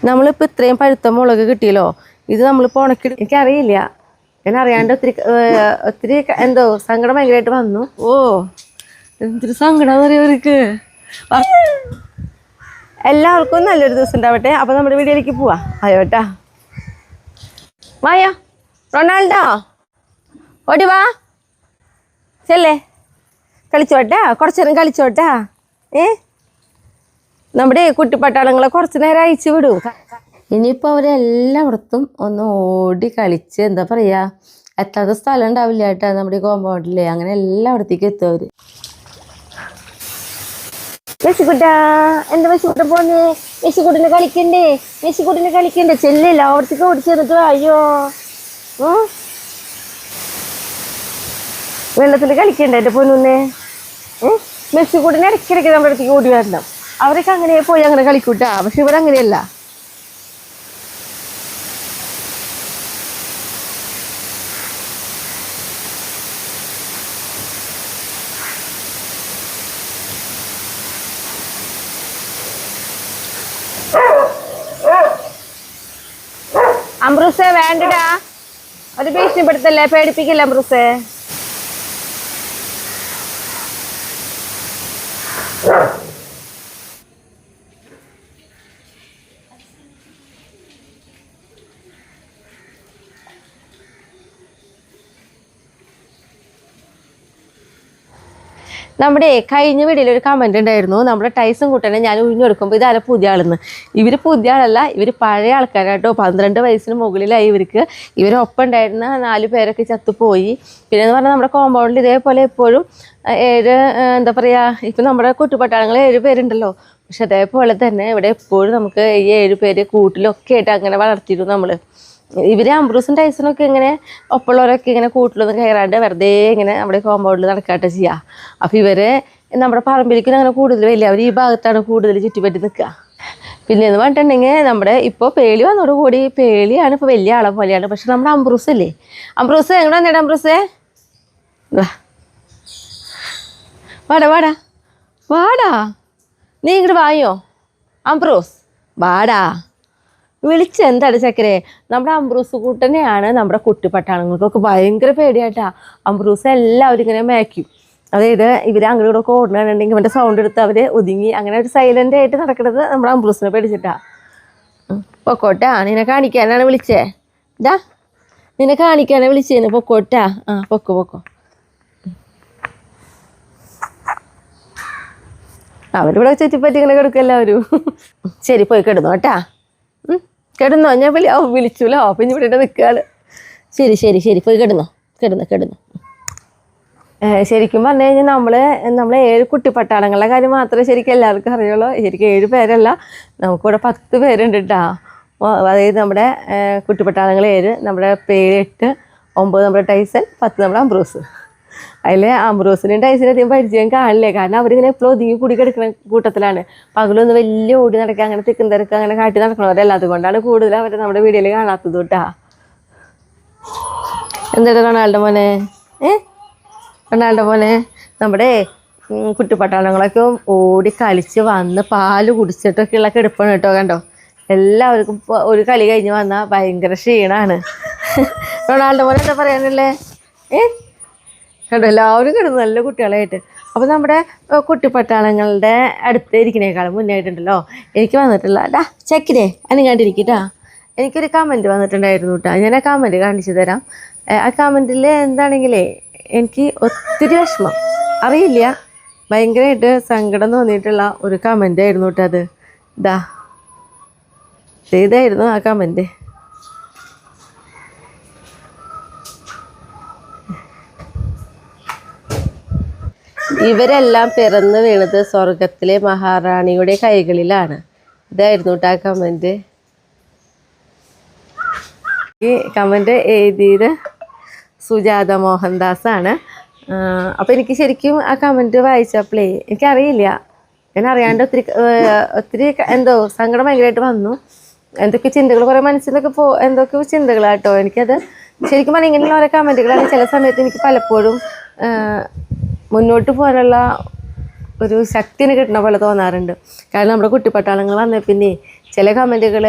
നമ്മളിപ്പോൾ ഇത്രയും പഴുത്ത മുളക് കിട്ടിയല്ലോ, ഇത് നമ്മളിപ്പോൾ ഉണക്കി എനിക്കറിയില്ല, ഞാൻ അറിയാണ്ട് ഒത്തിരി എന്തോ സങ്കടം ഭയങ്കരമായിട്ട് വന്നു. ഓ എന്തൊരു സങ്കടം അറിയവർക്ക്. എല്ലാവർക്കും നല്ലൊരു ദിവസം ഉണ്ടാവട്ടെ. അപ്പോൾ നമ്മുടെ വീഡിയോയിലേക്ക് പോവാം. ആയോട്ടാ വായോ റൊണാൾഡോ, ഓടി വാ, ചെല്ലേ കളിച്ചോട്ടാ, കുറച്ചു നേരം കളിച്ചോട്ടാ. നമ്മുടെ കുട്ടിപ്പട്ടാളങ്ങളെ കുറച്ച് നേരം അയച്ചു വിടും. ഇനിയിപ്പോൾ അവരെല്ലായിടത്തും ഒന്ന് ഓടി കളിച്ച് എന്താ പറയുക, എത്താത്ത സ്ഥലം ഉണ്ടാവില്ല കേട്ടോ നമ്മുടെ കോമ്പൗണ്ടിൽ. അങ്ങനെ എല്ലായിടത്തേക്കും എത്തും അവർ. മെസ്സിക്കുട്ടാ, എന്താ മെസ്സിക്കുട്ടൻ പോന്നേ? മെസ്സിക്കുട്ടിനെ കളിക്കണ്ടേ ചെല്ലില്ല അവിടത്തേക്ക് ഓടിച്ചു തന്നിട്ട്. അയ്യോ വെള്ളത്തിൽ കളിക്കണ്ടേ എൻ്റെ പൊന്നേ. മെസ്സിക്കുട്ടിനെ ഇടയ്ക്കിടയ്ക്ക് നമ്മുടെ അടുത്തേക്ക് ഓടി വരണം. അവരൊക്കെ അങ്ങനെ പോയി അങ്ങനെ കളിക്കൂട്ടാ, പക്ഷെ ഇവരങ്ങനെയല്ല. അംബ്രൂസേ വേണ്ടടാ, ഒരു ഭീഷണിപ്പെടുത്തല്ലേ, പേടിപ്പിക്കില്ല അംബ്രൂസേ. നമ്മുടെ കഴിഞ്ഞ വീഡിയോയിൽ ഒരു കമൻറ്റ് ഉണ്ടായിരുന്നു, നമ്മുടെ ടൈസും കുട്ടനെ ഞാൻ ഉഴിഞ്ഞെടുക്കുമ്പോൾ ഇതാരെ പുതിയ ആളെന്ന്. ഇവർ പുതിയ ആളല്ല, ഇവർ പഴയ ആൾക്കാരാട്ടോ. 12 വയസ്സിന് മുകളിലായി ഇവർക്ക്. ഇവരൊപ്പം ഉണ്ടായിരുന്ന 4 പേരൊക്കെ ചത്തുപോയി. പിന്നെ എന്ന് പറഞ്ഞാൽ നമ്മുടെ കോമ്പൗണ്ടിൽ ഇതേപോലെ എപ്പോഴും 7 എന്താ പറയുക, ഇപ്പം നമ്മുടെ കുട്ടിപ്പട്ടാളങ്ങൾ 7 പേരുണ്ടല്ലോ. പക്ഷെ അതേപോലെ തന്നെ ഇവിടെ എപ്പോഴും നമുക്ക് ഈ 7 പേര് കൂട്ടിലൊക്കെ ആയിട്ട് അങ്ങനെ വളർത്തിയിരുന്നു നമ്മൾ. ഇവർ അംബ്രൂസും ടൈസനൊക്കെ ഇങ്ങനെ ഒപ്പമുള്ളവരൊക്കെ ഇങ്ങനെ കൂട്ടിലൊന്നും കയറാണ്ട് വെറുതെ ഇങ്ങനെ നമ്മുടെ കോമ്പൗണ്ടിൽ നടക്കാട്ടെ ചെയ്യുക. അപ്പോൾ ഇവർ നമ്മുടെ പറമ്പിലേക്കും അങ്ങനെ കൂടുതൽ വലിയ, അവർ ഈ ഭാഗത്താണ് കൂടുതൽ ചുറ്റിപ്പറ്റി നിൽക്കുക. പിന്നെ എന്ന് പറഞ്ഞിട്ടുണ്ടെങ്കിൽ നമ്മുടെ ഇപ്പോൾ പേളി വന്നതോടുകൂടി പേളിയാണ് ഇപ്പോൾ വലിയ ആളെ പോലെയാണ്. പക്ഷെ നമ്മുടെ അംബ്രൂസ് ഇല്ലേ, അംബ്രൂസ് എങ്ങനെ വന്നേടാ അംബ്രൂസേ, വാടാ നീ ഇങ്ങോട്ട് വായോ അംബ്രൂസ്, വാടാ. വിളിച്ചെന്താണ് ചക്കരെ. നമ്മുടെ അംബ്രൂസ് കൂട്ടനെയാണ് നമ്മുടെ കുട്ടിപ്പട്ടാളങ്ങൾക്കൊക്കെ ഭയങ്കര പേടിയായിട്ടാ. അംബ്രൂസ് എല്ലാവരും ഇങ്ങനെ മേക്കും. അതായത് ഇവർ അങ്ങോട്ട് കൂടെ ഓടണമെന്നുണ്ടെങ്കിൽ ഇവൻ്റെ സൗണ്ട് എടുത്ത് അവർ ഒതുങ്ങി അങ്ങനെ ഒരു സൈലൻ്റ് ആയിട്ട് നടക്കുന്നത് നമ്മുടെ അംബ്രൂസിനെ പേടിച്ചിട്ടാ. പൊക്കോട്ടാ, നിന്നെ കാണിക്കാനാണ് വിളിച്ചേ. നിന്നെ കാണിക്കാനാണ് വിളിച്ചേന്. പൊക്കോട്ടാ, പൊക്കോ. അവരിവിടെ ചുറ്റിപ്പറ്റി ഇങ്ങനെ കിടക്കും എല്ലാവരും. ശരി പോയി കിടന്നു കേട്ടാ, കിടന്നോ. ഞാൻ വിളിച്ചൂലോ, പിന്നെ ഇവിടെ നിൽക്കുകയാണ്. ശരി പോയി കിടന്നു. ശരിക്കും പറഞ്ഞു കഴിഞ്ഞാൽ നമ്മൾ 7 കുട്ടിപ്പട്ടാളങ്ങളുടെ കാര്യം മാത്രമേ ശരിക്കും എല്ലാവർക്കും അറിയുള്ളൂ. ശരിക്കും 7 പേരല്ല, നമുക്കിവിടെ 10 പേരുണ്ട് കേട്ടോ. അതായത് നമ്മുടെ കുട്ടിപ്പട്ടാളങ്ങൾ 7, നമ്മുടെ പേര് 8, 9 നമ്മുടെ ടൈസൺ, 10 നമ്മുടെ അംബ്രൂസ്. അതിൽ അംബ്രൂസിനും ടൈസിനും അധികം പരിചയം കാണില്ലേ, കാരണം അവരിങ്ങനെ എപ്പോഴും ഒതുങ്ങി കൂടി കിടക്കുന്ന കൂട്ടത്തിലാണ്. പകലൊന്ന് വലിയ ഓടി നടക്കുക, അങ്ങനെ തിക്കും തിരക്ക് അങ്ങനെ കാട്ടി നടക്കണവരല്ല. അതുകൊണ്ടാണ് കൂടുതൽ അവരെ നമ്മുടെ വീഡിയോയിൽ കാണാത്തത് കേട്ടാ. എന്താ റൊണാൾഡോ മോനെ, നമ്മുടെ കുട്ടിപ്പട്ടാളങ്ങളൊക്കെ ഓടി കളിച്ച് വന്ന് പാല് കുടിച്ചിട്ടൊക്കെയുള്ള കിടപ്പാണ് കേട്ടോ. കണ്ടോ, എല്ലാവർക്കും ഒരു കളി കഴിഞ്ഞ് വന്നാൽ ഭയങ്കര ക്ഷീണമാണ്. റൊണാൾഡോ മോനെ എന്താ പറയാനുള്ളേ? കണ്ടോ, എല്ലാവരും കിടന്നു നല്ല കുട്ടികളായിട്ട്. അപ്പോൾ നമ്മുടെ കുട്ടിപ്പട്ടാളങ്ങളുടെ അടുത്ത് ഇരിക്കുന്നേക്കാളും മുന്നായിട്ടുണ്ടല്ലോ എനിക്ക് വന്നിട്ടുള്ള ചെക്കിനെ അനങ്ങാണ്ടിരിക്കട്ടാ, എനിക്കൊരു കമൻറ്റ് വന്നിട്ടുണ്ടായിരുന്നു കേട്ടോ. ഞാൻ ആ കമൻറ്റ് കാണിച്ചു തരാം. ആ കമൻറ്റിൽ എന്താണെങ്കിലേ എനിക്ക് ഒത്തിരി വിഷമം, അറിയില്ല, ഭയങ്കരമായിട്ട് സങ്കടം തോന്നിയിട്ടുള്ള ഒരു കമൻ്റ് ആയിരുന്നു കേട്ടോ. അത് ഇതായിരുന്നു ആ കമൻറ്റ്. ഇവരെല്ലാം പിറന്നു വീണത് സ്വർഗത്തിലെ മഹാറാണിയുടെ കൈകളിലാണ്. ഇതായിരുന്നു കേട്ടോ ആ കമൻറ്റ്. ഈ കമൻറ്റ് എഴുതിയത് സുജാത മോഹൻദാസാണ്. അപ്പോൾ എനിക്ക് ശരിക്കും ആ കമൻറ്റ് വായിച്ചപ്പോഴേ എനിക്കറിയില്ല, ഞാൻ അറിയാണ്ട് ഒത്തിരി എന്തോ സങ്കടം ഭയങ്കരമായിട്ട് വന്നു. എന്തൊക്കെ ചിന്തകൾ കുറേ മനസ്സിലൊക്കെ എന്തൊക്കെ ചിന്തകളാട്ടോ. എനിക്കത് ശരിക്കും പറഞ്ഞാൽ ഇങ്ങനെയുള്ള ഓരോ കമൻറ്റുകളാണ് ചില സമയത്ത് എനിക്ക് പലപ്പോഴും മുന്നോട്ട് പോകാനുള്ള ഒരു ശക്തിന് കിട്ടുന്ന പോലെ തോന്നാറുണ്ട്. കാരണം നമ്മുടെ കുട്ടിപ്പട്ടാളങ്ങൾ വന്ന പിന്നെ ചില കമൻറ്റുകൾ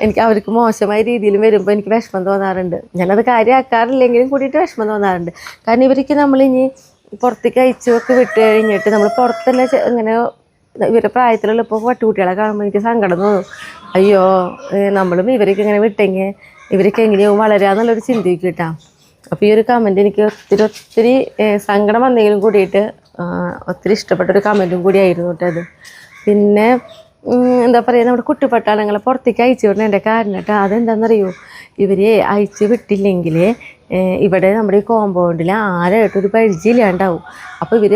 എനിക്ക് അവർക്ക് മോശമായ രീതിയിൽ വരുമ്പോൾ എനിക്ക് വിഷമം തോന്നാറുണ്ട്. ഞാനത് കാര്യമാക്കാറില്ലെങ്കിലും കൂടിയിട്ട് വിഷമം തോന്നാറുണ്ട്. കാരണം ഇവർക്ക് നമ്മളിനി പുറത്തേക്ക് അയച്ചൊക്കെ വിട്ട് കഴിഞ്ഞിട്ട് നമ്മൾ പുറത്തന്നെ ഇങ്ങനെ ഇവരുടെ പ്രായത്തിലുള്ള ഇപ്പോൾ പട്ടുകുട്ടികളെ കാണുമ്പോൾ എനിക്ക് സങ്കടം തോന്നും. അയ്യോ നമ്മളും ഇവരൊക്കെ ഇങ്ങനെ വിട്ടെങ്കിൽ ഇവരൊക്കെ എങ്ങനെയാവും വളരാന്നുള്ളൊരു ചിന്തയ്ക്ക് കിട്ടാം. അപ്പോൾ ഈ ഒരു കമൻറ്റ് എനിക്ക് ഒത്തിരി സങ്കടം വന്നെങ്കിലും കൂടിയിട്ട് ഒത്തിരി ഇഷ്ടപ്പെട്ടൊരു കമൻറ്റും കൂടിയായിരുന്നു കേട്ടോ അത്. പിന്നെ എന്താ പറയുക, നമ്മുടെ കുട്ടിപ്പട്ടാളങ്ങളെ പുറത്തേക്ക് അയച്ചു വിടണതിൻ്റെ കാരണം കേട്ടോ അതെന്താണെന്നറിയോ, ഇവർ അയച്ചു വിട്ടില്ലെങ്കിൽ ഇവിടെ നമ്മുടെ ഈ കോമ്പൗണ്ടിൽ ആരായിട്ടൊരു പരിചയമില്ലാണ്ടാവും. അപ്പോൾ ഇവർ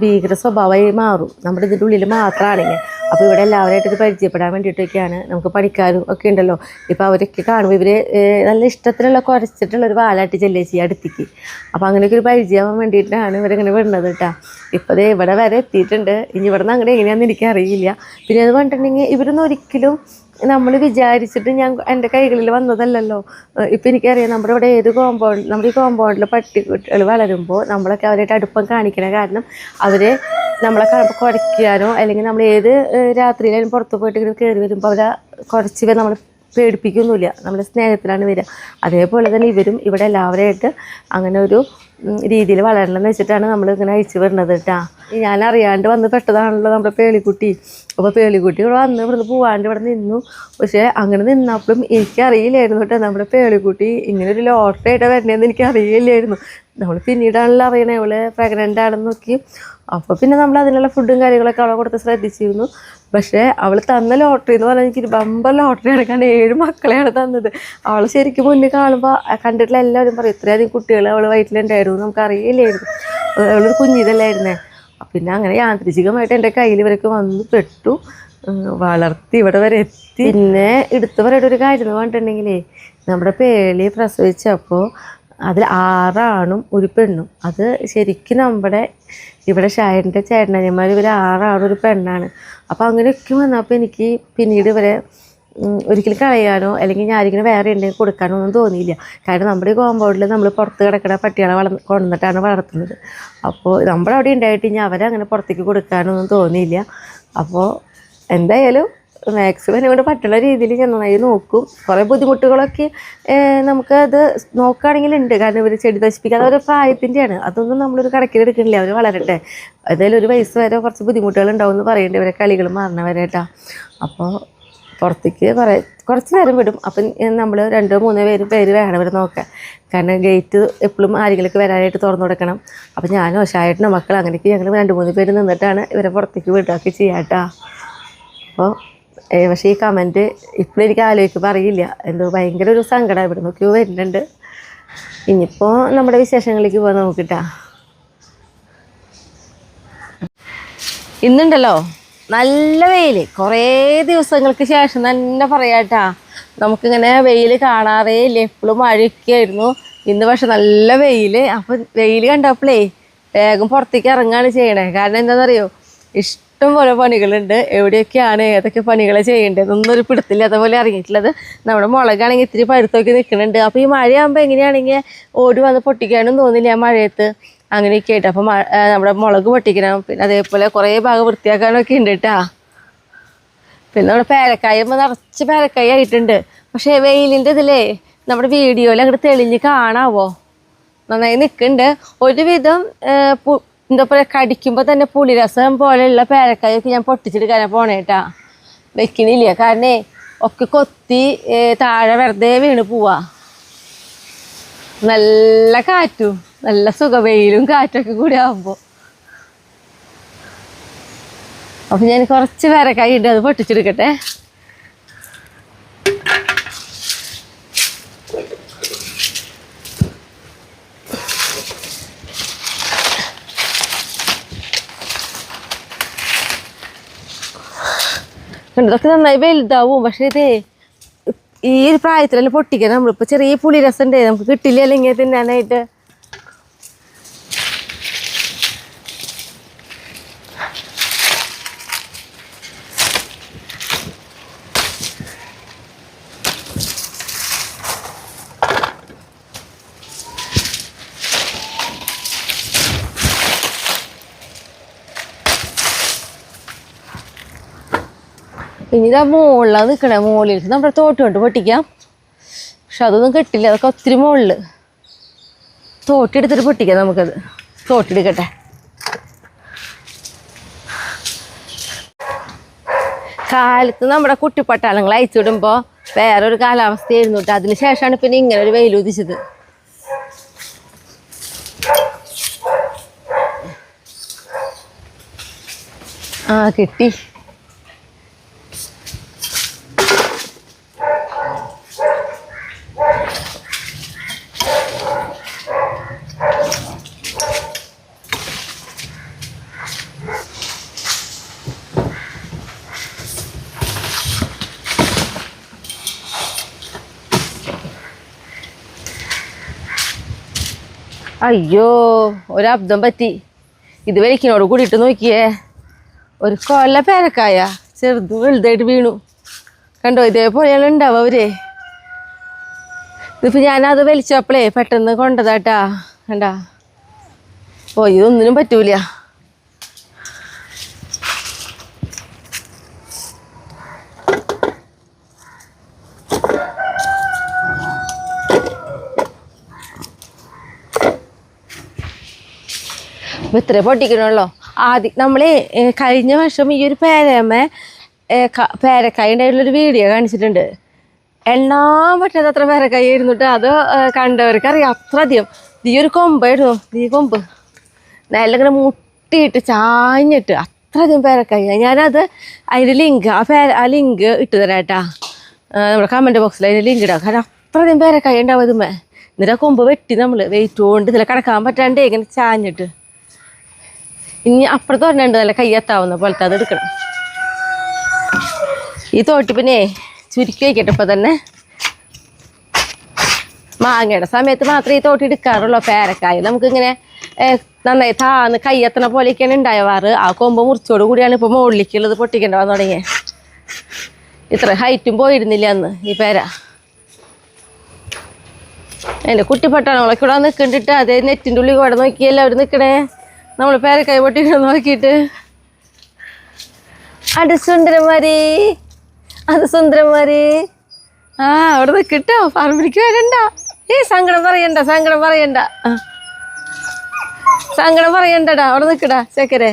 ഭീകര സ്വഭാവമായി മാറും നമ്മുടെ ഇതിൻ്റെ ഉള്ളിൽ മാത്രമാണെങ്കിൽ. അപ്പോൾ ഇവിടെ എല്ലാവരുമായിട്ടൊരു പരിചയപ്പെടാൻ വേണ്ടിയിട്ടൊക്കെയാണ്. നമുക്ക് പണിക്കാരും ഒക്കെ ഉണ്ടല്ലോ, ഇപ്പോൾ അവരൊക്കെ കാണുമ്പോൾ ഇവർ നല്ല ഇഷ്ടത്തിലുള്ള കുരച്ചിട്ടുള്ളൊരു വാലാട്ടി ചെല്ലുക ചെയ്യുക അടുത്തേക്ക്. അപ്പോൾ അങ്ങനെയൊക്കെ ഒരു പരിചയമാവാൻ വേണ്ടിയിട്ടാണ് ഇവരിങ്ങനെ വിടുന്നത് കേട്ടോ. ഇപ്പോൾ ദേ ഇവിടെ വരെ എത്തിയിട്ടുണ്ട്. ഇനി ഇവിടെ നിന്ന് അങ്ങോട്ട് എങ്ങനെയാണെന്ന് എനിക്കറിയില്ല. പിന്നെ അത് പറഞ്ഞിട്ടുണ്ടെങ്കിൽ ഇവരൊന്നും ഒരിക്കലും നമ്മൾ വിചാരിച്ചിട്ട് എൻ്റെ കൈകളിൽ വന്നതല്ലല്ലോ. ഇപ്പം എനിക്കറിയാം നമ്മുടെ ഇവിടെ നമ്മുടെ ഈ കോമ്പൗണ്ടിൽ പട്ടിക്കുട്ടികൾ വളരുമ്പോൾ നമ്മളൊക്കെ അവരായിട്ട് അടുപ്പം കാണിക്കണ കാരണം അവർ നമ്മളെ കാണുമ്പോൾ കുരയ്ക്കാനോ അല്ലെങ്കിൽ നമ്മൾ ഏത് രാത്രിയിലായാലും പുറത്ത് പോയിട്ട് ഇങ്ങനെ കയറി വരുമ്പോൾ അവരെ കുറച്ച് നമ്മൾ പേടിപ്പിക്കൊന്നുമില്ല, നമ്മുടെ സ്നേഹത്തിലാണ് വരിക. അതേപോലെ തന്നെ ഇവരും ഇവിടെ എല്ലാവരുമായിട്ട് അങ്ങനെ ഒരു രീതിയിൽ വളരണമെന്ന് വെച്ചിട്ടാണ് നമ്മൾ ഇങ്ങനെ അയച്ചു വരുന്നത് കേട്ടോ. ഞാൻ അറിയാണ്ട് വന്ന് പെട്ടതാണല്ലോ നമ്മുടെ പേളിക്കുട്ടി. അപ്പോൾ പേളിക്കുട്ടി ഇവിടെ വന്ന് ഇവിടുന്ന് പോവാണ്ട് ഇവിടെ നിന്നു. പക്ഷേ അങ്ങനെ നിന്നപ്പോഴും എനിക്കറിയില്ലായിരുന്നു കേട്ടോ നമ്മുടെ പേളിക്കുട്ടി ഇങ്ങനെ ഒരു ലോട്ടറി ആയിട്ട് വരണേന്ന് എനിക്കറിയില്ലായിരുന്നു. നമ്മൾ പിന്നീടാണല്ലോ അറിയണേ അവള് പ്രഗ്നൻ്റ് ആണെന്ന് നോക്കി. അപ്പോൾ പിന്നെ നമ്മൾ അതിനുള്ള ഫുഡും കാര്യങ്ങളൊക്കെ അവളെ കൊടുത്ത് ശ്രദ്ധിച്ചിരുന്നു. പക്ഷേ അവൾ തന്ന ലോട്ടറി എന്ന് പറഞ്ഞാൽ എനിക്ക് ബമ്പർ ലോട്ടറി എടുക്കാണ്ട് 7 മക്കളെയാണ് തന്നത്. അവൾ ശരിക്കും മുന്നേ കാണുമ്പോൾ കണ്ടിട്ടുള്ള എല്ലാവരും പറയും ഇത്രയധികം കുട്ടികൾ അവൾ വയറ്റിലുണ്ടായിരുന്നു, നമുക്കറിയില്ലായിരുന്നു, അവളൊരു കുഞ്ഞിതല്ലായിരുന്നേ. പിന്നെ അങ്ങനെ യാന്ത്രികമായിട്ട് എൻ്റെ കയ്യിൽ ഇവരൊക്കെ വന്ന് പെട്ടു, വളർത്തി ഇവിടെ വരെ എത്തി. പിന്നെ എടുത്തു പറയേണ്ട ഒരു കാര്യം എന്ന് പറഞ്ഞിട്ടുണ്ടെങ്കിലേ, നമ്മുടെ പേളി പ്രസവിച്ചപ്പോൾ അതിൽ 6 ആണും 1 പെണ്ണും. അത് ശരിക്കും നമ്മുടെ ഇവിടെ ഷായൻ്റെ ചേട്ടനന്മാർ ഇവർ 6 ആണും 1 പെണ്ണാണ്. അപ്പോൾ അങ്ങനെയൊക്കെ വന്നപ്പോൾ എനിക്ക് പിന്നീട് ഇവരെ ഒരിക്കലും കളയാനോ അല്ലെങ്കിൽ ഞാനിങ്ങനെ വേറെ ഉണ്ടെങ്കിൽ കൊടുക്കാനോ ഒന്നും തോന്നിയില്ല. കാരണം നമ്മുടെ ഈ കോമ്പൗണ്ടിൽ നമ്മൾ പുറത്ത് കിടക്കുന്ന പട്ടികളെ കൊണ്ടുവന്നിട്ടാണ് വളർത്തുന്നത്. അപ്പോൾ നമ്മുടെ അവിടെ ഉണ്ടായിട്ട് ഇനി അവരെ അങ്ങനെ പുറത്തേക്ക് കൊടുക്കാനൊന്നും തോന്നിയില്ല. അപ്പോൾ എന്തായാലും മാക്സിമം എന്നോട് പറ്റുള്ള രീതിയിൽ ഞാൻ നന്നായി നോക്കും. കുറേ ബുദ്ധിമുട്ടുകളൊക്കെ നമുക്കത് നോക്കുകയാണെങ്കിലുണ്ട്. കാരണം ഇവർ ചെടി നശിപ്പിക്കാതെ ഒരു പ്രായത്തിൻ്റെയാണ്, അതൊന്നും നമ്മളൊരു കണക്കിലെടുക്കണില്ല. അവർ വളരട്ടെ, ഏതായാലും ഒരു വയസ്സ് വരെ കുറച്ച് ബുദ്ധിമുട്ടുകൾ ഉണ്ടാവും എന്ന് പറയേണ്ടി ഇവരെ കളികൾ മാറണവരെ കേട്ടോ. അപ്പോൾ പുറത്തേക്ക് കുറച്ച് നേരം വിടും. അപ്പം നമ്മൾ 2-3 പേര് വേണം ഇവർ നോക്കാൻ. കാരണം ഗേറ്റ് എപ്പോഴും ആരെങ്കിലൊക്കെ വരാനായിട്ട് തുറന്നു കൊടുക്കണം. അപ്പം ഞാനോ ഷായേട്ടനോ മക്കൾ അങ്ങനെയൊക്കെ ഞങ്ങൾ 2-3 പേര് നിന്നിട്ടാണ് ഇവരെ പുറത്തേക്ക് വിടുകയൊക്കെ ചെയ്യാട്ടോ. അപ്പോൾ പക്ഷേ ഈ കമൻറ്റ് ഇപ്പോഴും എനിക്ക് ആലോചിക്കുമ്പോൾ അറിയില്ല, എന്തോ ഭയങ്കര ഒരു സങ്കടം ഇവിടെ നോക്കിയോ വരുന്നുണ്ട്. ഇനിയിപ്പോൾ നമ്മുടെ വിശേഷങ്ങളിലേക്ക് പോകാൻ നോക്കിട്ടാ. ഇന്നുണ്ടല്ലോ നല്ല വെയിൽ, കുറേ ദിവസങ്ങൾക്ക് ശേഷം തന്നെ പറയാട്ടാ. നമുക്കിങ്ങനെ വെയിൽ കാണാറേ ഇല്ല, എപ്പോഴും മഴയൊക്കെ ആയിരുന്നു. ഇന്ന് പക്ഷെ നല്ല വെയിൽ. അപ്പം വെയിൽ കണ്ടപ്പോഴേ വേഗം പുറത്തേക്ക് ഇറങ്ങുകയാണ് ചെയ്യണേ. കാരണം എന്താണെന്നറിയോ, ഇഷ്ടം പോലെ പണികളുണ്ട്. എവിടെയൊക്കെയാണ് ഏതൊക്കെ പണികൾ ചെയ്യേണ്ടത് എന്നൊന്നും ഒരു പിടുത്തില്ലാത്ത പോലെ ഇറങ്ങിയിട്ടുള്ളത്. നമ്മുടെ മുളകാണെങ്കിൽ ഇത്തിരി പഴുത്തൊക്കെ നിൽക്കുന്നുണ്ട്. അപ്പോൾ ഈ മഴയാകുമ്പോൾ എങ്ങനെയാണെങ്കിൽ ഓടി വന്ന് പൊട്ടിക്കാനും തോന്നില്ല ആ മഴയത്ത്. അങ്ങനെയൊക്കെ ആയിട്ട് അപ്പം നമ്മുടെ മുളക് പൊട്ടിക്കണം. പിന്നെ അതേപോലെ കുറേ ഭാഗം വൃത്തിയാക്കാനൊക്കെ ഉണ്ട് കേട്ടാ. പിന്നെ നമ്മുടെ പേരക്കായ നിറച്ച് പേരക്കായ ആയിട്ടുണ്ട്. പക്ഷേ വെയിലിൻ്റെ ഇതിലേ നമ്മുടെ വീഡിയോയിൽ അങ്ങോട്ട് തെളിഞ്ഞ് കാണാവോ, നന്നായി നിൽക്കുന്നുണ്ട്. ഒരുവിധം എന്താ പറയുക, കടിക്കുമ്പോൾ തന്നെ പുളിരസം പോലെയുള്ള പേരക്കായൊക്കെ ഞാൻ പൊട്ടിച്ചെടുക്കാനാണ് പോണേട്ടാ. വെക്കണില്ല, കാരണം ഒക്കെ കൊത്തി താഴെ വെറുതെ വീണ് പോവാ. നല്ല കാറ്റും നല്ല സുഖ വെയിലും കാറ്റൊക്കെ കൂടി ആകുമ്പോൾ. അപ്പം ഞാൻ കുറച്ച് പേരക്കായ ഉണ്ട്, അത് പൊട്ടിച്ചെടുക്കട്ടെ. ഇതൊക്കെ നന്നായി വലുതാവും. പക്ഷേ ഇതേ ഈ ഒരു പ്രായത്തിലെല്ലാം പൊട്ടിക്കാൻ നമ്മളിപ്പോൾ ചെറിയ പുളിരസം ഉണ്ടേ, നമുക്ക് കിട്ടില്ല അല്ലെങ്കിൽ തിന്നാനായിട്ട്. ഇനി ഇതാ മുകളിലാണ് നിൽക്കണേ. മുകളിലേക്ക് നമ്മുടെ തോട്ട് കൊണ്ട് പൊട്ടിക്കാം. പക്ഷെ അതൊന്നും കിട്ടില്ല, അതൊക്കെ ഒത്തിരി മുകളിൽ. തോട്ടെടുത്തിട്ട് പൊട്ടിക്കാം നമുക്കത്. തോട്ടെടുക്കട്ടെ. കാലത്ത് നമ്മുടെ കുട്ടിപ്പട്ടാളങ്ങൾ അയച്ചു വിടുമ്പോൾ വേറൊരു കാലാവസ്ഥയായിരുന്നു കേട്ടോ. അതിന് ശേഷമാണ് പിന്നെ ഇങ്ങനെ ഒരു വെയിൽ ഉദിച്ചത്. ആ കിട്ടി. അയ്യോ, ഒരബ്ദം പറ്റി. ഇത് വലിക്കിനോട് കൂടിയിട്ട് നോക്കിയേ, ഒരു കൊല്ല പേരക്കായ ചെറുത് വലുതായിട്ട് വീണു. കണ്ടോ, ഇതേപോലെയാണ് ഉണ്ടാവുക അവര്. ഇതിപ്പോൾ ഞാനത് വലിച്ചപ്പോഴേ പെട്ടെന്ന് കൊണ്ടതാട്ടാ. കണ്ടാ, ഓ ഇതൊന്നിനും പറ്റൂല. ഇത്ര പൊട്ടിക്കണമല്ലോ. ആദ്യം നമ്മൾ കഴിഞ്ഞ വർഷം ഈ ഒരു പേരക്കായ ഉണ്ടായിട്ടുള്ളൊരു വീഡിയോ കാണിച്ചിട്ടുണ്ട്. എണ്ണാൻ പറ്റാത്ത അത്ര പേരക്കായ ഇരുന്നിട്ട് അത് കണ്ടവർക്ക് അറിയാം. അത്ര അധികം. ഈ ഒരു കൊമ്പായിരുന്നു, ഈ കൊമ്പ് നല്ല ഇങ്ങനെ മുട്ടിയിട്ട് ചാഞ്ഞിട്ട് അത്ര അധികം പേരക്കായ. ഞാനത് അതിൻ്റെ ലിങ്ക് ആ ലിങ്ക് ഇട്ട് തരാം കേട്ടാ. നമ്മുടെ കമൻറ്റ് ബോക്സിൽ അതിൻ്റെ ലിങ്ക് ഇടാം. കാരണം അത്രയധികം പേരക്കായ ഉണ്ടാവും ഇതുമേ. എന്നിട്ട് ആ കൊമ്പ് വെട്ടി നമ്മൾ വെയിറ്റ് കൊണ്ട് ഇതിൽ കിടക്കാൻ പറ്റാണ്ട് ഇങ്ങനെ ചാഞ്ഞിട്ട്. ഇനി അപ്പുറത്ത് പറഞ്ഞിട്ടുണ്ട് നല്ല കയ്യെത്താവുന്ന പോലത്തെ അത് എടുക്കണം. ഈ തോട്ടി പിന്നെ ചുരുക്കി വയ്ക്കട്ടെ. ഇപ്പം തന്നെ മാങ്ങയുടെ സമയത്ത് മാത്രമേ ഈ തോട്ടി എടുക്കാറുള്ളൂ. പേരക്കായ നമുക്കിങ്ങനെ നന്നായി താന്ന് കയ്യെത്തണ പോലെയൊക്കെയാണ് ഉണ്ടാവാറ്. ആ കൊമ്പ് മുറിച്ചോട് കൂടിയാണ് ഇപ്പോൾ മുകളിലേക്കുള്ളത് പൊട്ടിക്കേണ്ട വന്നു തുടങ്ങിയത്. ഇത്ര ഹൈറ്റും പോയിരുന്നില്ല അന്ന് ഈ പേര. എൻ്റെ കുട്ടിപ്പട്ടാളങ്ങളൊക്കെ ഇവിടെ നിൽക്കണ്ടിട്ട് അതേ നെറ്റിൻ്റെ ഉള്ളിൽ കൂടെ നോക്കിയല്ലോ അവർ നിൽക്കണേ. നമ്മൾ പേരക്കായ പൊട്ടിക്കണം നോക്കിയിട്ട്. അത് സുന്ദരന്മാരി, അത് സുന്ദരന്മാരി. ആ അവിടെ നിൽക്കിട്ടോ, പറമ്പിലേക്ക് വരണ്ട. സങ്കടം പറയണ്ട, സങ്കടം പറയണ്ട, സങ്കടം പറയണ്ടടാ. അവിടെ നിൽക്കടാ ചേക്കരെ.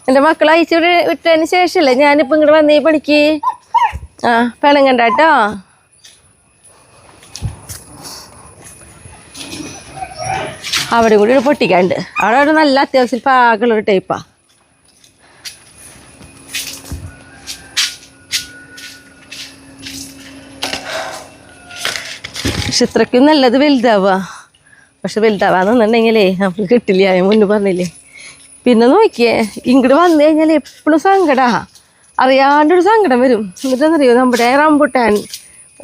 എൻ്റെ മക്കളെ അയച്ചു വിട്ടതിന് ശേഷമല്ലേ ഞാനിപ്പോൾ ഇങ്ങോട്ട് വന്നേ പണിക്ക്. ആ പിണങ്ങണ്ട കേട്ടോ. അവിടെ കൂടി ഒരു പൊട്ടിക്കാണ്ട്. അവിടെ നല്ല അത്യാവശ്യം പാകമുള്ളൊരു ടൈപ്പാണ്. പക്ഷെ ഇത്രയ്ക്കും നല്ലത് വലുതാവുക. പക്ഷെ വലുതാവാന്നുണ്ടെങ്കിലേ നമുക്ക് കിട്ടില്ല. മുന്നേ പറഞ്ഞില്ലേ. പിന്നെ നോക്കിയേ, ഇങ്ങോട്ട് വന്നു കഴിഞ്ഞാൽ എപ്പോഴും സങ്കടമാണ്. അറിയാണ്ടൊരു സങ്കടം വരും. എന്നിട്ടെന്നറിയോ, നമ്മുടെ റംബുട്ടാൻ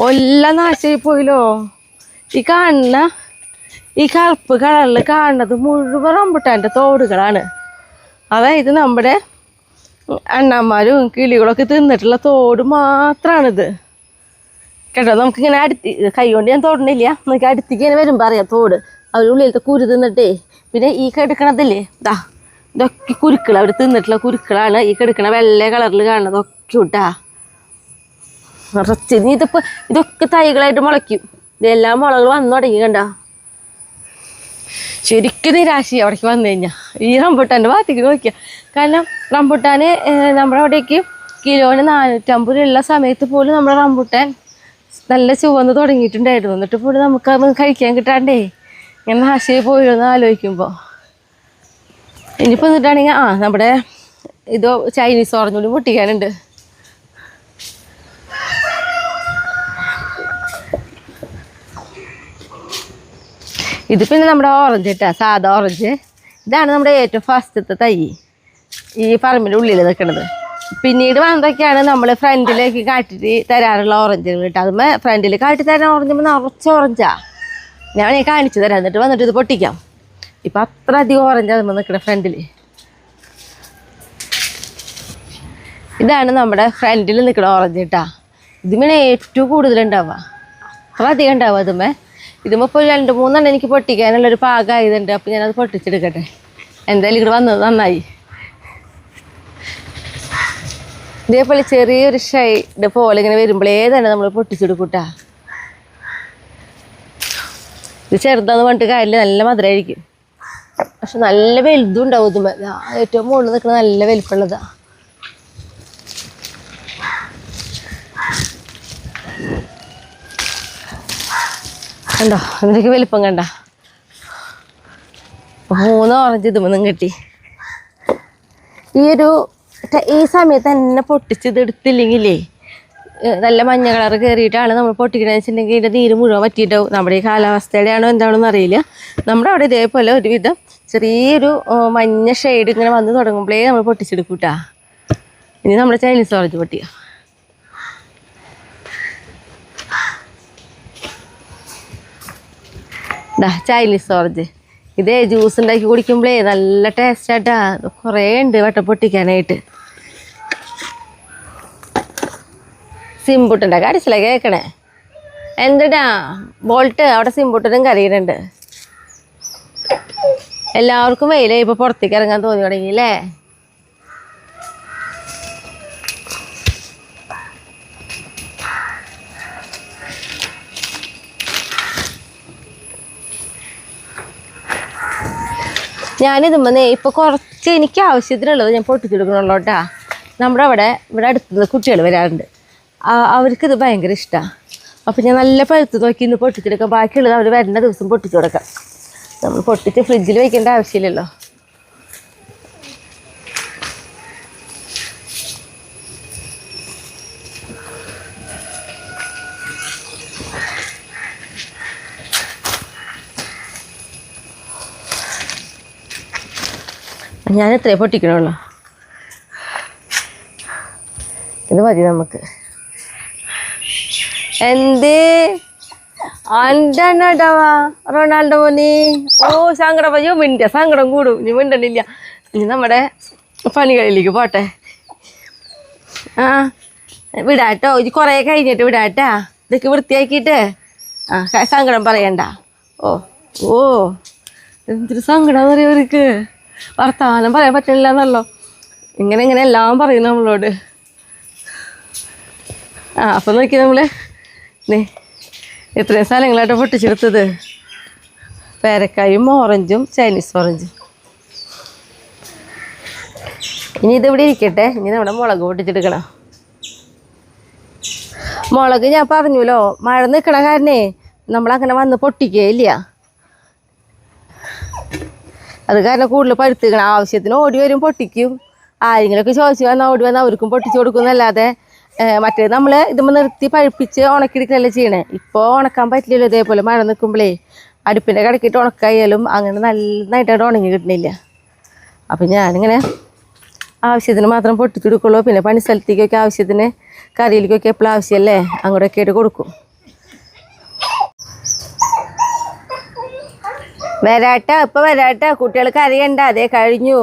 എല്ലാം നാശമായി പോയില്ലോ. ഈ കറുപ്പ് കളറിൽ കാണുന്നത് മുഴുവൻ റംബുട്ടാൻ്റെ തോടുകളാണ്. അതായത് നമ്മുടെ അണ്ണന്മാരും കിളികളൊക്കെ തിന്നിട്ടുള്ള തോട് മാത്രമാണിത് കേട്ടോ. നമുക്കിങ്ങനെ കൈ കൊണ്ട് ഞാൻ തോടണില്ല. നമുക്ക് അടുത്തേക്ക് ഇങ്ങനെ വരുമ്പോൾ അറിയാം തോട്. അവരുള്ളിലത്തെ കുരു തിന്നിട്ടേ. പിന്നെ ഈ കെടുക്കണതില്ലേ, ഇതൊക്കെ കുരുക്കൾ, അവർ തിന്നിട്ടുള്ള കുരുക്കളാണ്. ഈ കെടുക്കണ വെള്ള കളറിൽ കാണുന്നതൊക്കെ ഇട്ടാ നിറച്ച്. ഇതൊക്കെ തൈകളായിട്ട് മുളയ്ക്കും. ഇതെല്ലാം മുളകൾ വന്നു തുടങ്ങി. കണ്ട, ശരിക്കും നിരാശ അവിടേക്ക് വന്നു കഴിഞ്ഞാൽ. ഈ റംബുട്ടാൻ്റെ ഭാഗത്തേക്ക് നോക്കിയാൽ. കാരണം റംബുട്ടാൻ നമ്മുടെ അവിടേക്ക് കിലോന് 450 ഉള്ള സമയത്ത് പോലും നമ്മുടെ റംബുട്ടാൻ നല്ല ചുവന്ന് തുടങ്ങിയിട്ടുണ്ടായിരുന്നു. എന്നിട്ട് പോലും നമുക്കത് കഴിക്കാൻ കിട്ടാണ്ടേ ഇങ്ങനെ നാശമായി പോയിരുന്ന് ആലോചിക്കുമ്പോൾ. ഇനിയിപ്പോൾ എന്നിട്ടാണെങ്കിൽ നമ്മുടെ ഇതോ ചൈനീസ് ഓറഞ്ച് പൊട്ടിക്കാനുണ്ട്. ഇത് പിന്നെ നമ്മുടെ ഓറഞ്ച് ഇട്ടാ, സാധാ ഓറഞ്ച്. ഇതാണ് നമ്മുടെ ഏറ്റവും ഫസ്റ്റത്തെ തൈ ഈ പറമ്പിൻ്റെ ഉള്ളിൽ നിൽക്കുന്നത്. പിന്നീട് വന്നതൊക്കെയാണ് നമ്മൾ ഫ്രണ്ടിലേക്ക് കാട്ടി തരാറുള്ള ഓറഞ്ചുകൾ കേട്ടോ. അതുമ്പോൾ ഫ്രണ്ടിൽ കാട്ടി തരാൻ ഓറഞ്ചുമ്പോൾ നിറച്ച് ഓറഞ്ചാണ്. ഞാൻ കാണിച്ചു തരാം. എന്നിട്ട് വന്നിട്ട് ഇത് പൊട്ടിക്കാം. ഇപ്പം അത്ര അധികം ഓറഞ്ച് അതുമ്പോൾ നിൽക്കണ ഫ്രണ്ടിൽ. ഇതാണ് നമ്മുടെ ഫ്രണ്ടിൽ നിൽക്കുന്ന ഓറഞ്ച് കേട്ടോ. ഇതിങ്ങനെ ഏറ്റവും കൂടുതലുണ്ടാവുക, അത്ര അധികം ഉണ്ടാവുക അതുമേ. ഇതുമ്പോൾ ഇപ്പോൾ 2-3 എനിക്ക് പൊട്ടിക്കാനുള്ളൊരു പാകമായതുണ്ട്. അപ്പോൾ ഞാനത് പൊട്ടിച്ചെടുക്കട്ടെ. എന്തായാലും ഇവിടെ വന്നത് നന്നായി. ഇതേപോലെ ചെറിയൊരു ഷൈഡ് പോലെ ഇങ്ങനെ വരുമ്പോഴേ തന്നെ നമ്മൾ പൊട്ടിച്ചെടുക്കൂട്ടാ. ഇത് ചെറുതാന്ന് പറഞ്ഞിട്ട് കാര്യമില്ല, നല്ല മധുരമായിരിക്കും. പക്ഷെ നല്ല വലുതും ഉണ്ടാവും ഇതുമ്മ. ഏറ്റവും മുകളിൽ നിൽക്കുന്നത് നല്ല വലുപ്പമുള്ളതാ. കണ്ടോ അതിലേക്ക് വലുപ്പം കണ്ട. 3 ഓറഞ്ച് ഇതുമ്മൊന്നും കിട്ടി. ഈ സമയത്ത് തന്നെ പൊട്ടിച്ചത് എടുത്തില്ലെങ്കിലേ നല്ല മഞ്ഞ കളർ കയറിയിട്ടാണ് നമ്മൾ പൊട്ടിക്കണമെന്ന് വെച്ചിട്ടുണ്ടെങ്കിൽ ഇതിൻ്റെ നീര് മുഴുവൻ പറ്റിയിട്ടാവും. നമ്മുടെ ഈ കാലാവസ്ഥയുടെ ആണോ എന്താണെന്ന് അറിയില്ല. നമ്മുടെ അവിടെ ഇതേപോലെ ഒരുവിധം ചെറിയൊരു മഞ്ഞ ഷെയ്ഡ് ഇങ്ങനെ വന്ന് തുടങ്ങുമ്പോഴേ നമ്മൾ പൊട്ടിച്ചെടുക്കൂട്ടാ. ഇനി നമ്മുടെ ചൈനീസ് ഓറഞ്ച് പൊട്ടിയ ചൈനീസ് ഓറഞ്ച്. ഇതേ ജ്യൂസ് ഉണ്ടാക്കി കുടിക്കുമ്പോഴേ നല്ല ടേസ്റ്റായിട്ടാ. കുറേ ഉണ്ട് വട്ടം പൊട്ടിക്കാനായിട്ട്. സിംബുട്ടൻ്റെ കടിച്ചില്ല കേൾക്കണേ. എന്തിടാ ബോൾട്ട് അവിടെ സിംബുട്ടനും കരയുന്നുണ്ട്. എല്ലാവർക്കും വെയിലേ ഇപ്പോൾ പുറത്തേക്ക് ഇറങ്ങാൻ തോന്നി തുടങ്ങിയില്ലേ. ഞാനിതുമ്മന്നേ ഇപ്പോൾ കുറച്ച് എനിക്ക് ആവശ്യത്തിനുള്ളത് ഞാൻ പൊട്ടിച്ചെടുക്കണുള്ളൂ കേട്ടാ. നമ്മുടെ ഇവിടെ അടുത്തുനിന്ന് കുട്ടികൾ വരാറുണ്ട്. അവർക്കിത് ഭയങ്കര ഇഷ്ടമാണ്. അപ്പം ഞാൻ നല്ല പഴുത്ത് നോക്കി ഇന്ന് പൊട്ടിച്ചെടുക്കാം. ബാക്കിയുള്ളത് അവർ വരുന്ന ദിവസം പൊട്ടിച്ചു കൊടുക്കാം. നമ്മൾ പൊട്ടിച്ച് ഫ്രിഡ്ജിൽ വയ്ക്കേണ്ട ആവശ്യമില്ലല്ലോ. ഞാൻ എത്രയും പൊട്ടിക്കണുള്ളൂ. ഇത് മതി നമുക്ക്. എന്തേ അൻ്റെണ്ടാവാ റൊണാൾഡോ മോനി? ഓ സങ്കടം പയ്യോ മിണ്ട സങ്കടം കൂടും. ഇനി മിണ്ടണില്ല. ഇനി നമ്മുടെ പണികളിലേക്ക് പോട്ടെ. ആ വിടാട്ടോ. ഇത് കുറേ കഴിഞ്ഞിട്ട് വിടാട്ടാ. ഇതൊക്കെ വൃത്തിയാക്കിയിട്ട് സങ്കടം പറയണ്ട. ഓ എന്തൊരു സങ്കടം അറിയവർക്ക്. വർത്താനം പറയാൻ പറ്റില്ല എന്നല്ലോ. ഇങ്ങനെ എല്ലാം പറയുന്നു നമ്മളോട്. അപ്പം നോക്കി നമ്മൾ എത്രയും സ്ഥലങ്ങളായിട്ട് പൊട്ടിച്ചെടുത്തത്. പേരക്കായും ഓറഞ്ചും ചൈനീസ് ഓറഞ്ചും. ഇനി ഇതിവിടെ ഇരിക്കട്ടെ. ഇനി നമ്മുടെ മുളക് പൊട്ടിച്ചെടുക്കണം. മുളക് ഞാൻ പറഞ്ഞല്ലോ മഴ നിൽക്കണ കാരണേ നമ്മളങ്ങനെ വന്ന് പൊട്ടിക്കുകയില്ല. അത് കാരണം കൂടുതൽ പഴുത്തിക്കണം. ആവശ്യത്തിന് ഓടി വരും പൊട്ടിക്കും. ആരെങ്കിലുമൊക്കെ ചോദിച്ചു വന്നാൽ ഓടി വന്നാൽ അവർക്കും പൊട്ടിച്ചു കൊടുക്കുന്നല്ലാതെ മറ്റേത് നമ്മൾ ഇതുമ്പോൾ നിർത്തി പഴുപ്പിച്ച് ഉണക്കിയെടുക്കുകയല്ലേ ചെയ്യണേ. ഇപ്പോൾ ഉണക്കാൻ പറ്റില്ലല്ലോ. ഇതേപോലെ മഴ നിൽക്കുമ്പോഴേ അടുപ്പിൻ്റെ കിടക്കിയിട്ട് ഉണക്കായാലും അങ്ങനെ നന്നായിട്ടായിട്ട് ഉണങ്ങി കിട്ടണില്ല. അപ്പം ഞാനിങ്ങനെ ആവശ്യത്തിന് മാത്രം പൊട്ടിച്ചെടുക്കുള്ളൂ. പിന്നെ പണി സ്ഥലത്തേക്കൊക്കെ ആവശ്യത്തിന് കറിയിലേക്കൊക്കെ എപ്പോഴും ആവശ്യമല്ലേ അങ്ങോട്ടൊക്കെ ആയിട്ട് കൊടുക്കും. വരാട്ട ഇപ്പം വരാട്ട. കുട്ടികൾ കരയണ്ട. അതേ കഴിഞ്ഞു.